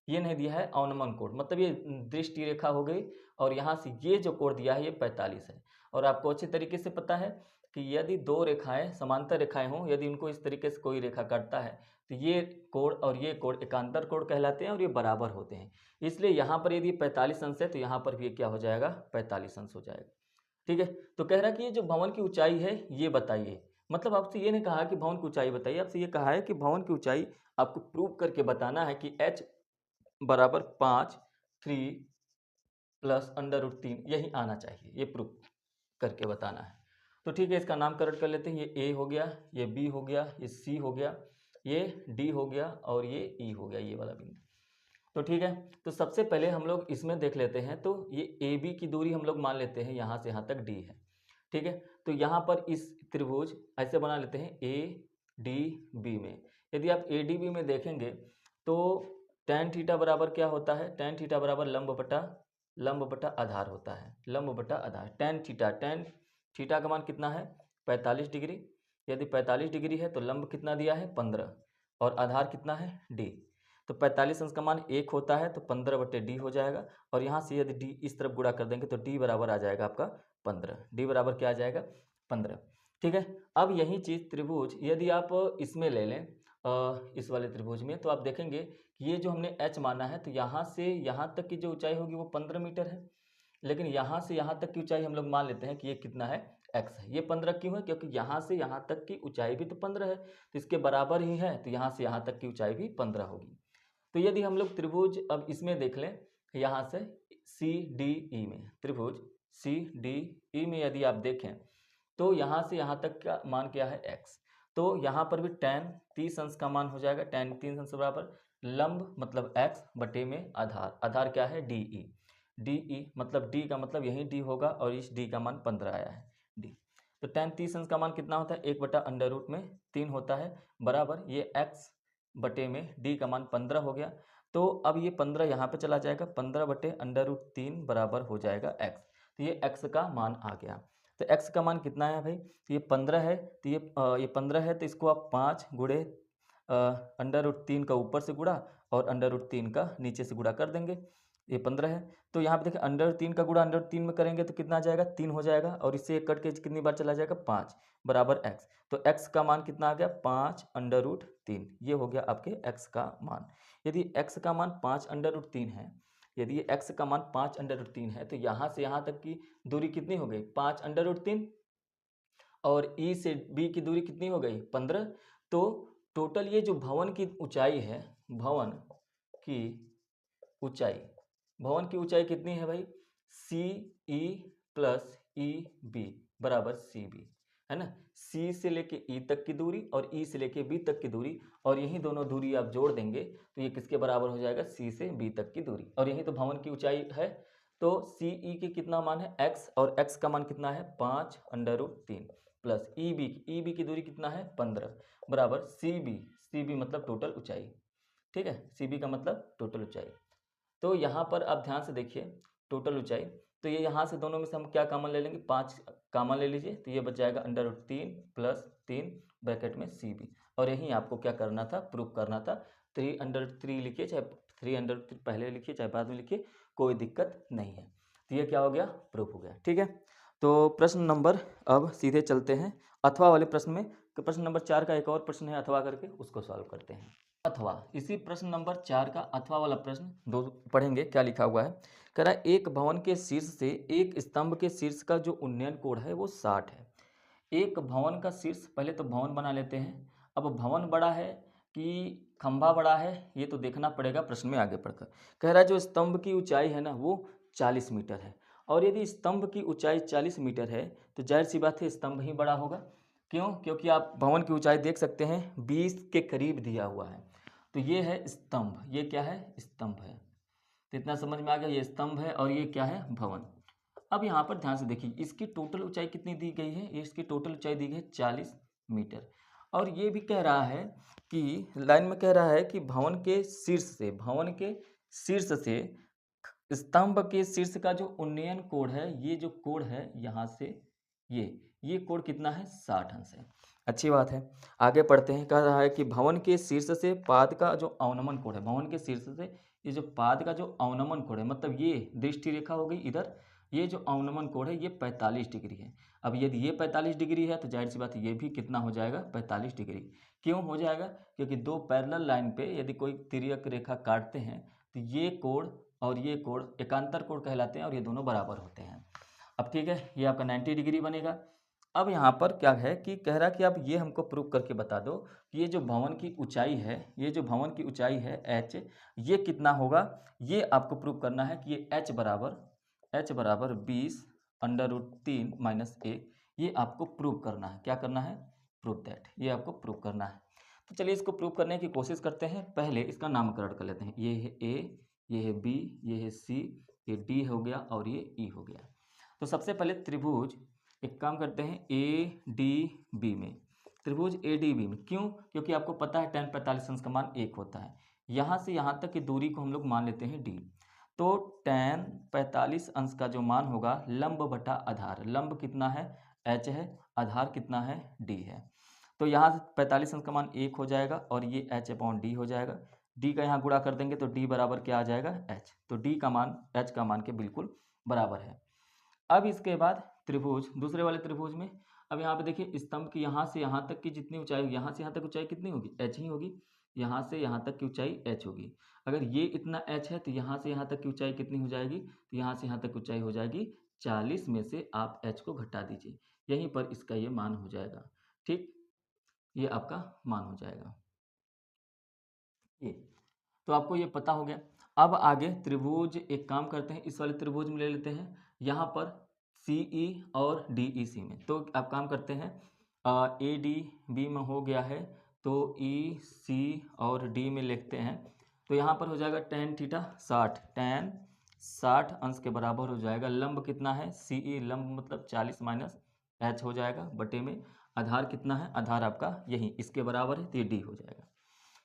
Speaker 1: ये नहीं दिया है अवनमन कोण, मतलब ये दृष्टि रेखा हो गई, और यहाँ से ये जो कोण दिया है ये 45 है। और आपको अच्छे तरीके से पता है कि यदि दो रेखाएं समांतर रेखाएं हों, यदि उनको इस तरीके से कोई रेखा काटता है तो ये कोण और ये कोण एकांतर कोण कहलाते हैं और ये बराबर होते हैं। इसलिए यहाँ पर यदि 45 अंश है तो यहाँ पर भी क्या हो जाएगा, 45 अंश हो जाएगा। ठीक है, तो कह रहा है कि ये जो भवन की ऊंचाई है ये बताइए। मतलब आपसे ये नहीं कहा कि भवन की ऊंचाई बताइए, आपसे ये कहा है कि भवन की ऊंचाई आपको प्रूव करके बताना है कि h बराबर 5 3 प्लस √3 यही आना चाहिए, ये प्रूव करके बताना है। तो ठीक है, इसका नामकरण कर लेते हैं। ये A हो गया, ये B हो गया, ये C हो गया, ये D हो गया और ये E हो गया, ये वाला बिंदु। तो ठीक है, तो सबसे पहले हम लोग इसमें देख लेते हैं। तो ये AB की दूरी हम लोग मान लेते हैं यहाँ से यहाँ तक D है। ठीक है, तो यहाँ पर इस त्रिभुज ऐसे बना लेते हैं ADB में। यदि आप ADB में देखेंगे तो tan थीटा बराबर क्या होता है, tan थीटा बराबर लंब बटा आधार होता है, लंब बटा आधार। tan थीटा का मान कितना है, 45 डिग्री। यदि 45 डिग्री है तो लंब कितना दिया है, 15, और आधार कितना है, D। तो 45 अंश का मान 1 होता है, तो 15/D हो जाएगा। और यहाँ से यदि D इस तरफ गुणा कर देंगे तो D बराबर आ जाएगा आपका 15। D बराबर क्या आ जाएगा, 15। ठीक है, अब यही चीज़ त्रिभुज यदि आप इसमें ले लें, इस वाले त्रिभुज में, तो आप देखेंगे कि ये जो हमने h माना है तो यहाँ से यहाँ तक की जो ऊंचाई होगी वो 15 मीटर है। लेकिन यहाँ से यहाँ तक की ऊंचाई हम लोग मान लेते हैं कि ये कितना है, x है। ये 15 क्यों है, क्योंकि यहाँ से यहाँ तक की ऊंचाई भी तो 15 है, तो इसके बराबर ही है, तो यहाँ से यहाँ तक की ऊंचाई भी 15 होगी। तो यदि हम लोग त्रिभुज अब इसमें देख लें, यहाँ से CDE में, त्रिभुज CDE में यदि आप देखें तो यहाँ से यहाँ तक का मान क्या है, x। तो यहाँ पर भी tan 30 अंश का मान हो जाएगा, tan 30 अंश बराबर लंब मतलब x बटे में आधार, आधार क्या है, DE मतलब D का मतलब यही D होगा, और इस D का मान 15 आया है, D। तो tan 30 अंश का मान कितना होता है, 1/√3 होता है, बराबर ये x बटे में D का मान 15 हो गया। तो अब ये 15 यहाँ पे चला जाएगा, 15/√3 बराबर हो जाएगा x। तो ये x का मान आ गया। तो x का मान कितना है भाई, तो ये 15 है, तो ये 15 है, तो इसको आप 5 गुणे √3 का ऊपर से गुणा और √3 का नीचे से गुणा कर देंगे। ये 15 है, तो यहाँ पे देखिए √3 का गुणा √3 में करेंगे तो कितना आ जाएगा, 3 हो जाएगा, और इससे एक कट के कितनी बार चला जाएगा, 5 बराबर x। तो x का मान कितना आ गया, 5√3। ये हो गया आपके x का मान। यदि x का मान 5√3 है, यदि ये x का मान 5√3 है, तो यहाँ से यहाँ तक की दूरी कितनी हो गई, 5√3, और E से B की दूरी कितनी हो गई, 15। तो टोटल ये जो भवन की ऊंचाई है, भवन की ऊंचाई कितनी है भाई, CE प्लस EB बराबर CB, है ना। C से लेके E तक की दूरी और E से लेके B तक की दूरी, और यही दोनों दूरी आप जोड़ देंगे तो ये किसके बराबर हो जाएगा, C से B तक की दूरी, और यही तो भवन की ऊंचाई है। तो CE के कितना मान है, x, और x का मान कितना है, 5√3 प्लस EB की दूरी कितना है, 15 बराबर CB मतलब टोटल ऊंचाई। ठीक है, CB का मतलब टोटल ऊंचाई। तो यहाँ पर आप ध्यान से देखिए, टोटल ऊंचाई, तो ये यहाँ से दोनों में से हम क्या कॉमन ले लेंगे, 5 कॉमन ले लीजिए, तो ये बच जाएगा √3 प्लस 3 ब्रैकेट में CB। और यही आपको क्या करना था, प्रूफ करना था। 3√3 लिखिए, चाहे 3√3 पहले लिखिए चाहे बाद में लिखिए, कोई दिक्कत नहीं है। तो ये क्या हो गया, प्रूफ हो गया। ठीक है, तो प्रश्न नंबर, अब सीधे चलते हैं अथवा वाले प्रश्न में। तो प्रश्न नंबर 4 का एक और प्रश्न है अथवा करके, उसको सॉल्व करते हैं। अथवा, इसी प्रश्न नंबर 4 का अथवा वाला प्रश्न दो पढ़ेंगे। क्या लिखा हुआ है, कह रहा है एक भवन के शीर्ष से एक स्तंभ के शीर्ष का जो उन्नयन कोण है वो 60 है। एक भवन का शीर्ष, पहले तो भवन बना लेते हैं। अब भवन बड़ा है कि खंभा बड़ा है, ये तो देखना पड़ेगा प्रश्न में आगे पढ़कर। कह रहा है जो स्तंभ की ऊंचाई है ना वो 40 मीटर है, और यदि स्तंभ की ऊंचाई 40 मीटर है तो जाहिर सी बात है स्तंभ ही बड़ा होगा। क्यों, क्योंकि आप भवन की ऊंचाई देख सकते हैं 20 के करीब दिया हुआ है। तो ये है स्तंभ, ये क्या है, स्तंभ है। तो इतना समझ में आ गया, ये स्तंभ है और ये क्या है, भवन। अब यहाँ पर ध्यान से देखिए, इसकी टोटल ऊंचाई कितनी दी गई है, इसकी टोटल ऊंचाई दी गई है 40 मीटर। और ये भी कह रहा है कि लाइन में कह रहा है कि भवन के शीर्ष से स्तंभ के शीर्ष का जो उन्नयन कोण है, ये जो कोण है यहाँ से ये कोण कितना है, 60 अंश है। अच्छी बात है, आगे पढ़ते हैं। कह रहा है कि भवन के शीर्ष से पाद का जो अवनमन कोण है, भवन के शीर्ष से ये जो पाद का जो अवनमन कोण है, मतलब ये दृष्टि रेखा हो गई इधर, ये जो अवनमन कोण है ये 45 डिग्री है। अब यदि ये 45 डिग्री है तो जाहिर सी बात है ये भी कितना हो जाएगा, 45 डिग्री। क्यों हो जाएगा? क्योंकि दो पैरेलल लाइन पे यदि कोई तिर्यक रेखा काटते हैं तो ये कोण और ये कोण एकांतर कोण कहलाते हैं और ये दोनों बराबर होते हैं। अब ठीक है, ये आपका 90 डिग्री बनेगा। अब यहाँ पर क्या है कि कह रहा कि आप ये हमको प्रूव करके बता दो कि ये जो भवन की ऊंचाई है, ये जो भवन की ऊंचाई है h, ये कितना होगा। ये आपको प्रूव करना है कि ये h बराबर 20 √3 - 1, ये आपको प्रूव करना है। क्या करना है? प्रूव दैट, ये आपको प्रूव करना है। तो चलिए इसको प्रूव करने की कोशिश करते हैं। पहले इसका नामकरण कर लेते हैं। ये है a, ये है b, ये है c, ये d हो गया और ये e हो गया। तो सबसे पहले त्रिभुज, एक काम करते हैं, ए डी बी में, त्रिभुज ए डी बी में। क्यों? क्योंकि आपको पता है tan 45 अंश का मान 1 होता है। यहाँ से यहाँ तक की दूरी को हम लोग मान लेते हैं d। तो tan 45 अंश का जो मान होगा लंब बटा आधार, लंब कितना है? h है, आधार कितना है? d है। तो यहाँ से 45 अंश का मान 1 हो जाएगा और ये h/d हो जाएगा। d का यहाँ गुणा कर देंगे तो d बराबर क्या आ जाएगा? h। तो d का मान h का मान के बिल्कुल बराबर है। अब इसके बाद त्रिभुज, दूसरे वाले त्रिभुज में, अब यहाँ पे देखिए स्तंभ की यहाँ से यहाँ तक की जितनी ऊंचाई होगी, यहाँ से यहाँ तक ऊंचाई कितनी होगी? h ही होगी। यहाँ से यहाँ तक की ऊंचाई h होगी। अगर ये इतना h है तो यहाँ से यहाँ तक की ऊंचाई कितनी हो जाएगी? तो यहाँ से यहाँ तक ऊंचाई हो जाएगी 40 में से आप h को घटा दीजिए, यहीं पर इसका ये मान हो जाएगा। ठीक, ये आपका मान हो जाएगा ये। तो आपको ये पता हो गया। अब आगे त्रिभुज, एक काम करते हैं, इस वाले त्रिभुज में ले लेते हैं, यहाँ पर CE और DEC में। तो आप काम करते हैं, ADB में हो गया है तो EC और D में लिखते हैं। तो यहाँ पर हो जाएगा tan थीटा 60, tan 60 अंश के बराबर हो जाएगा। लंब कितना है? CE, लंब मतलब 40 माइनस h हो जाएगा बटे में। आधार कितना है? आधार आपका यही इसके बराबर है तो ये d हो जाएगा।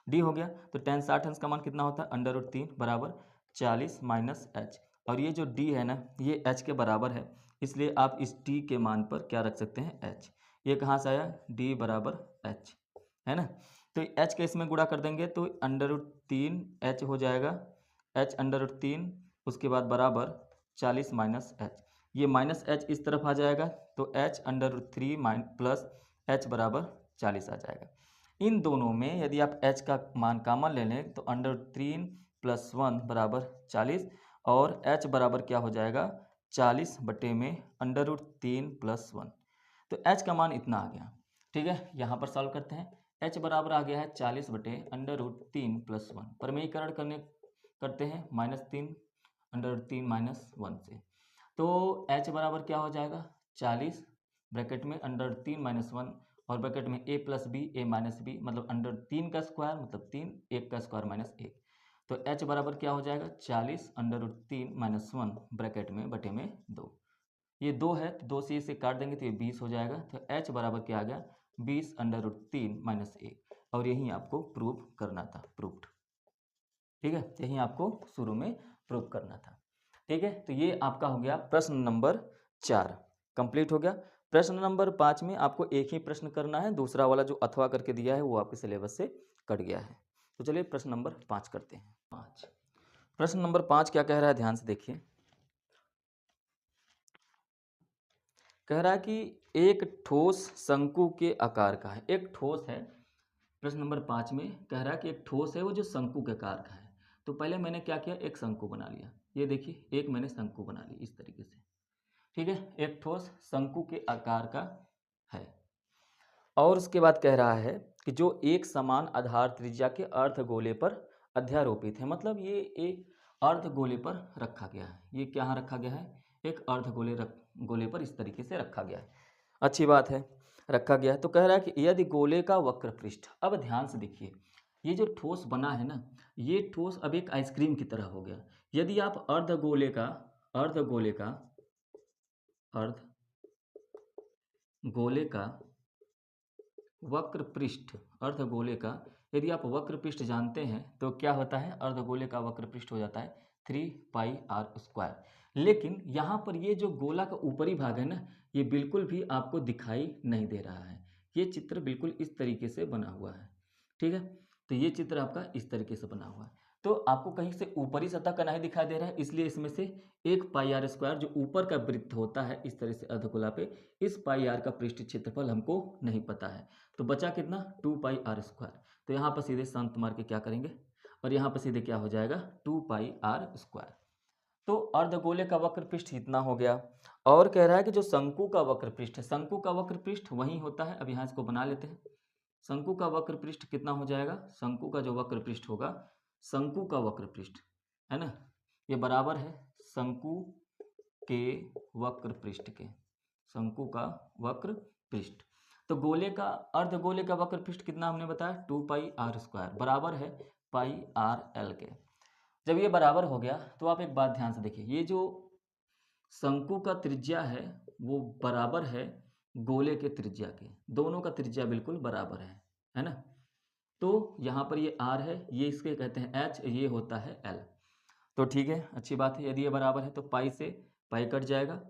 Speaker 1: d हो गया तो tan 60 अंश का मान कितना होता है? √3 बराबर 40 माइनस h। और ये जो d है ना, ये h के बराबर है, इसलिए आप इस d के मान पर क्या रख सकते हैं? h। ये कहाँ से आया? d बराबर h, है ना। तो h के इसमें गुणा कर देंगे तो √3 h हो जाएगा, h √3, उसके बाद बराबर 40 माइनस h। ये माइनस h इस तरफ आ जाएगा तो h √3 प्लस h बराबर 40 आ जाएगा। इन दोनों में यदि आप h का मान कॉमन ले लें तो √3 + 1 बराबर 40 और h बराबर क्या हो जाएगा? 40 बटे में √3 + 1। तो h का मान इतना आ गया। ठीक है, यहाँ पर सॉल्व करते हैं। h बराबर आ गया है 40 बटे √3 + 1। परमेयीकरण करते हैं, -3 √3 - 1 से। तो h बराबर क्या हो जाएगा? 40 ब्रैकेट में √3 - 1 और ब्रैकेट में a + b, a - b, मतलब √3 का स्क्वायर मतलब 3, 1 का स्क्वायर -1। तो h बराबर क्या हो जाएगा? 40 √3 - 1 ब्रैकेट में बटे में 2। ये 2 है तो 2 से इसे काट देंगे तो ये 20 हो जाएगा। तो h बराबर क्या आ गया? 20 √3 - 1। और यही आपको प्रूव करना था, प्रूव्ड। ठीक है, यही आपको शुरू में प्रूव करना था। ठीक है, तो ये आपका हो गया प्रश्न नंबर 4 कंप्लीट हो गया। प्रश्न नंबर 5 में आपको एक ही प्रश्न करना है, दूसरा वाला जो अथवा करके दिया है वो आपके सिलेबस से कट गया है। तो चलिए प्रश्न नंबर 5 करते हैं। 5, प्रश्न नंबर 5 क्या कह रहा है, ध्यान से देखिए। कह रहा है कि एक ठोस शंकु के आकार का है। एक ठोस है, प्रश्न नंबर 5 में कह रहा है कि एक ठोस है वो जो शंकु के आकार का है। तो पहले मैंने क्या किया? एक शंकु बना लिया। ये देखिए, एक मैंने शंकु बना ली इस तरीके से। ठीक है, एक ठोस शंकु के आकार का है। और उसके बाद कह रहा है कि जो एक समान आधार त्रिज्या के अर्धगोले पर अध्यारोपित है, मतलब ये एक अर्धगोले पर रखा गया है। ये क्या रखा गया है? एक अर्धगोले गोले पर इस तरीके से रखा गया है। अच्छी बात है, रखा गया है। तो कह रहा है कि यदि गोले का वक्र पृष्ठ, अब ध्यान से देखिए, ये जो ठोस बना है ना, ये ठोस अब एक आइसक्रीम की तरह हो गया। यदि आप अर्धगोले का वक्र पृष्ठ, अर्धगोले का यदि आप वक्र पृष्ठ जानते हैं तो क्या होता है? अर्धगोले का वक्र पृष्ठ हो जाता है 3πr²। लेकिन यहाँ पर ये जो गोला का ऊपरी भाग है ना, ये बिल्कुल भी आपको दिखाई नहीं दे रहा है। ये चित्र बिल्कुल इस तरीके से बना हुआ है। ठीक है, तो ये चित्र आपका इस तरीके से बना हुआ है। तो आपको कहीं से ऊपरी सतह का नहीं दिखाई दे रहा है, इसलिए इसमें से एक पाई आर स्क्वायर जो ऊपर का वृत्त होता है इस तरह से अर्धगोला पे, इस पाई आर का पृष्ठ क्षेत्रफल हमको नहीं पता है। तो बचा कितना, 2 पाई आर स्क्वायर। तो यहाँ पर सीधे शांत मार के क्या करेंगे, और यहाँ पर सीधे क्या हो जाएगा, 2 पाई आर स्क्वायर। तो अर्धगोले का वक्र पृष्ठ इतना हो गया। और कह रहा है कि जो शंकु का वक्र पृष्ठ है, शंकु का वक्र पृष्ठ वही होता है। अब यहाँ इसको बना लेते हैं। शंकु का वक्र पृष्ठ कितना हो जाएगा, शंकु का जो वक्र पृष्ठ होगा, शंकु का वक्र पृष्ठ है ना, ये बराबर है शंकु के वक्र पृष्ठ के, शंकु का वक्र पृष्ठ। तो गोले का, अर्धगोले का वक्र पृष्ठ कितना हमने बताया, 2 पाई आर स्क्वायर बराबर है पाई आर एल के। जब ये बराबर हो गया तो आप एक बात ध्यान से देखिए, ये जो शंकु का त्रिज्या है वो बराबर है गोले के त्रिज्या के, दोनों का त्रिज्या बिल्कुल बराबर है ना। तो यहाँ पर ये r है, ये इसके कहते हैं h, ये होता है l। तो ठीक है, अच्छी बात है। यदि ये बराबर है तो पाई से पाई कट जाएगा,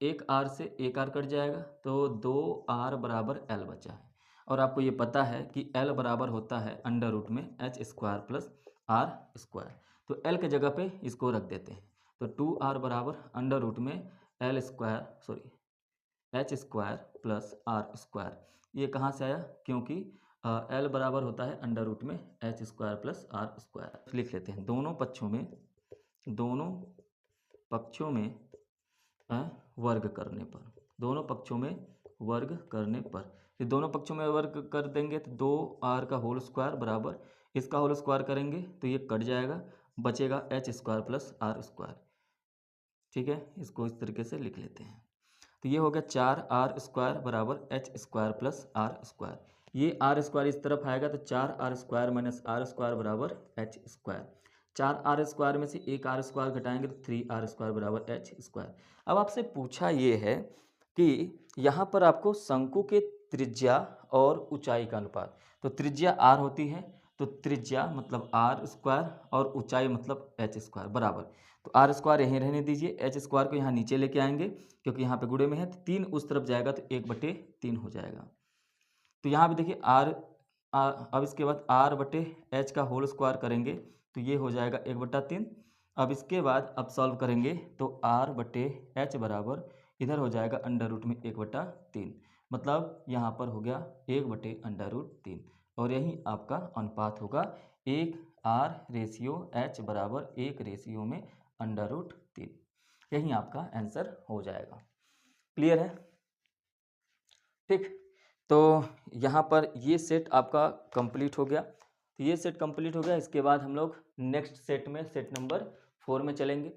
Speaker 1: एक r से एक r कट जाएगा, तो 2r बराबर l बचा है। और आपको ये पता है कि l बराबर होता है अंडर रूट में h square plus r square. तो l के जगह पे इसको रख देते हैं, तो 2r बराबर अंडर रूट में l square sorry h square plus r square. ये कहाँ से आया, क्योंकि l बराबर होता है अंडर रूट में h square plus r square. लिख लेते हैं, दोनों पक्षों में वर्ग करने पर, दोनों पक्षों में वर्ग करने पर, ये दोनों पक्षों में वर्ग कर देंगे तो 2r का होल स्क्वायर बराबर इसका होल स्क्वायर करेंगे तो ये कट जाएगा, बचेगा h square plus r square. ठीक है, इसको इस तरीके से लिख लेते हैं। तो ये हो गया 4r स्क्वायर बराबर h square plus r square. ये r स्क्वायर इस तरफ आएगा तो 4r square minus r square बराबर h स्क्वायर। 4r स्क्वायर में से एक r स्क्वायर घटाएंगे तो 3r स्क्वायर बराबर h स्क्वायर। अब आपसे पूछा ये है कि यहाँ पर आपको शंकु के त्रिज्या और ऊंचाई का अनुपात, तो त्रिज्या r होती है, तो त्रिज्या मतलब r स्क्वायर और ऊंचाई मतलब h स्क्वायर बराबर, तो r स्क्वायर यहीं रहने दीजिए, h स्क्वायर को यहाँ नीचे लेके आएंगे क्योंकि यहाँ पे गुणे में है, तो 3 उस तरफ जाएगा तो 1/3 हो जाएगा। तो यहाँ भी देखिए अब इसके बाद r/h का होल स्क्वायर करेंगे तो ये हो जाएगा 1/3। अब इसके बाद अब सॉल्व करेंगे तो r/h बराबर इधर हो जाएगा अंडर रूट में 1/3, मतलब यहाँ पर हो गया 1/√3, और यही आपका अनुपात होगा 1r/h बराबर 1/√3। यही आपका आंसर हो जाएगा। क्लियर है? ठीक, तो यहाँ पर ये सेट आपका कंप्लीट हो गया। तो ये सेट कंप्लीट हो गया, इसके बाद हम लोग नेक्स्ट सेट में सेट नंबर 4 में चलेंगे।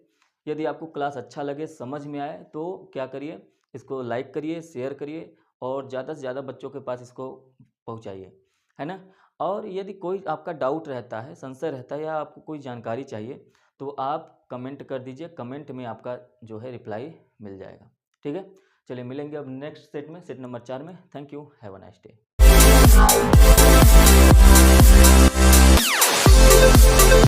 Speaker 1: यदि आपको क्लास अच्छा लगे, समझ में आए, तो क्या करिए, इसको लाइक करिए, शेयर करिए और ज़्यादा से ज़्यादा बच्चों के पास इसको पहुँचाइए, है ना। और यदि कोई आपका डाउट रहता है, संशय रहता है, या आपको कोई जानकारी चाहिए तो आप कमेंट कर दीजिए, कमेंट में आपका जो है रिप्लाई मिल जाएगा। ठीक है, चलिए मिलेंगे अब नेक्स्ट सेट में, सेट नंबर 4 में। Thank you, have a nice day.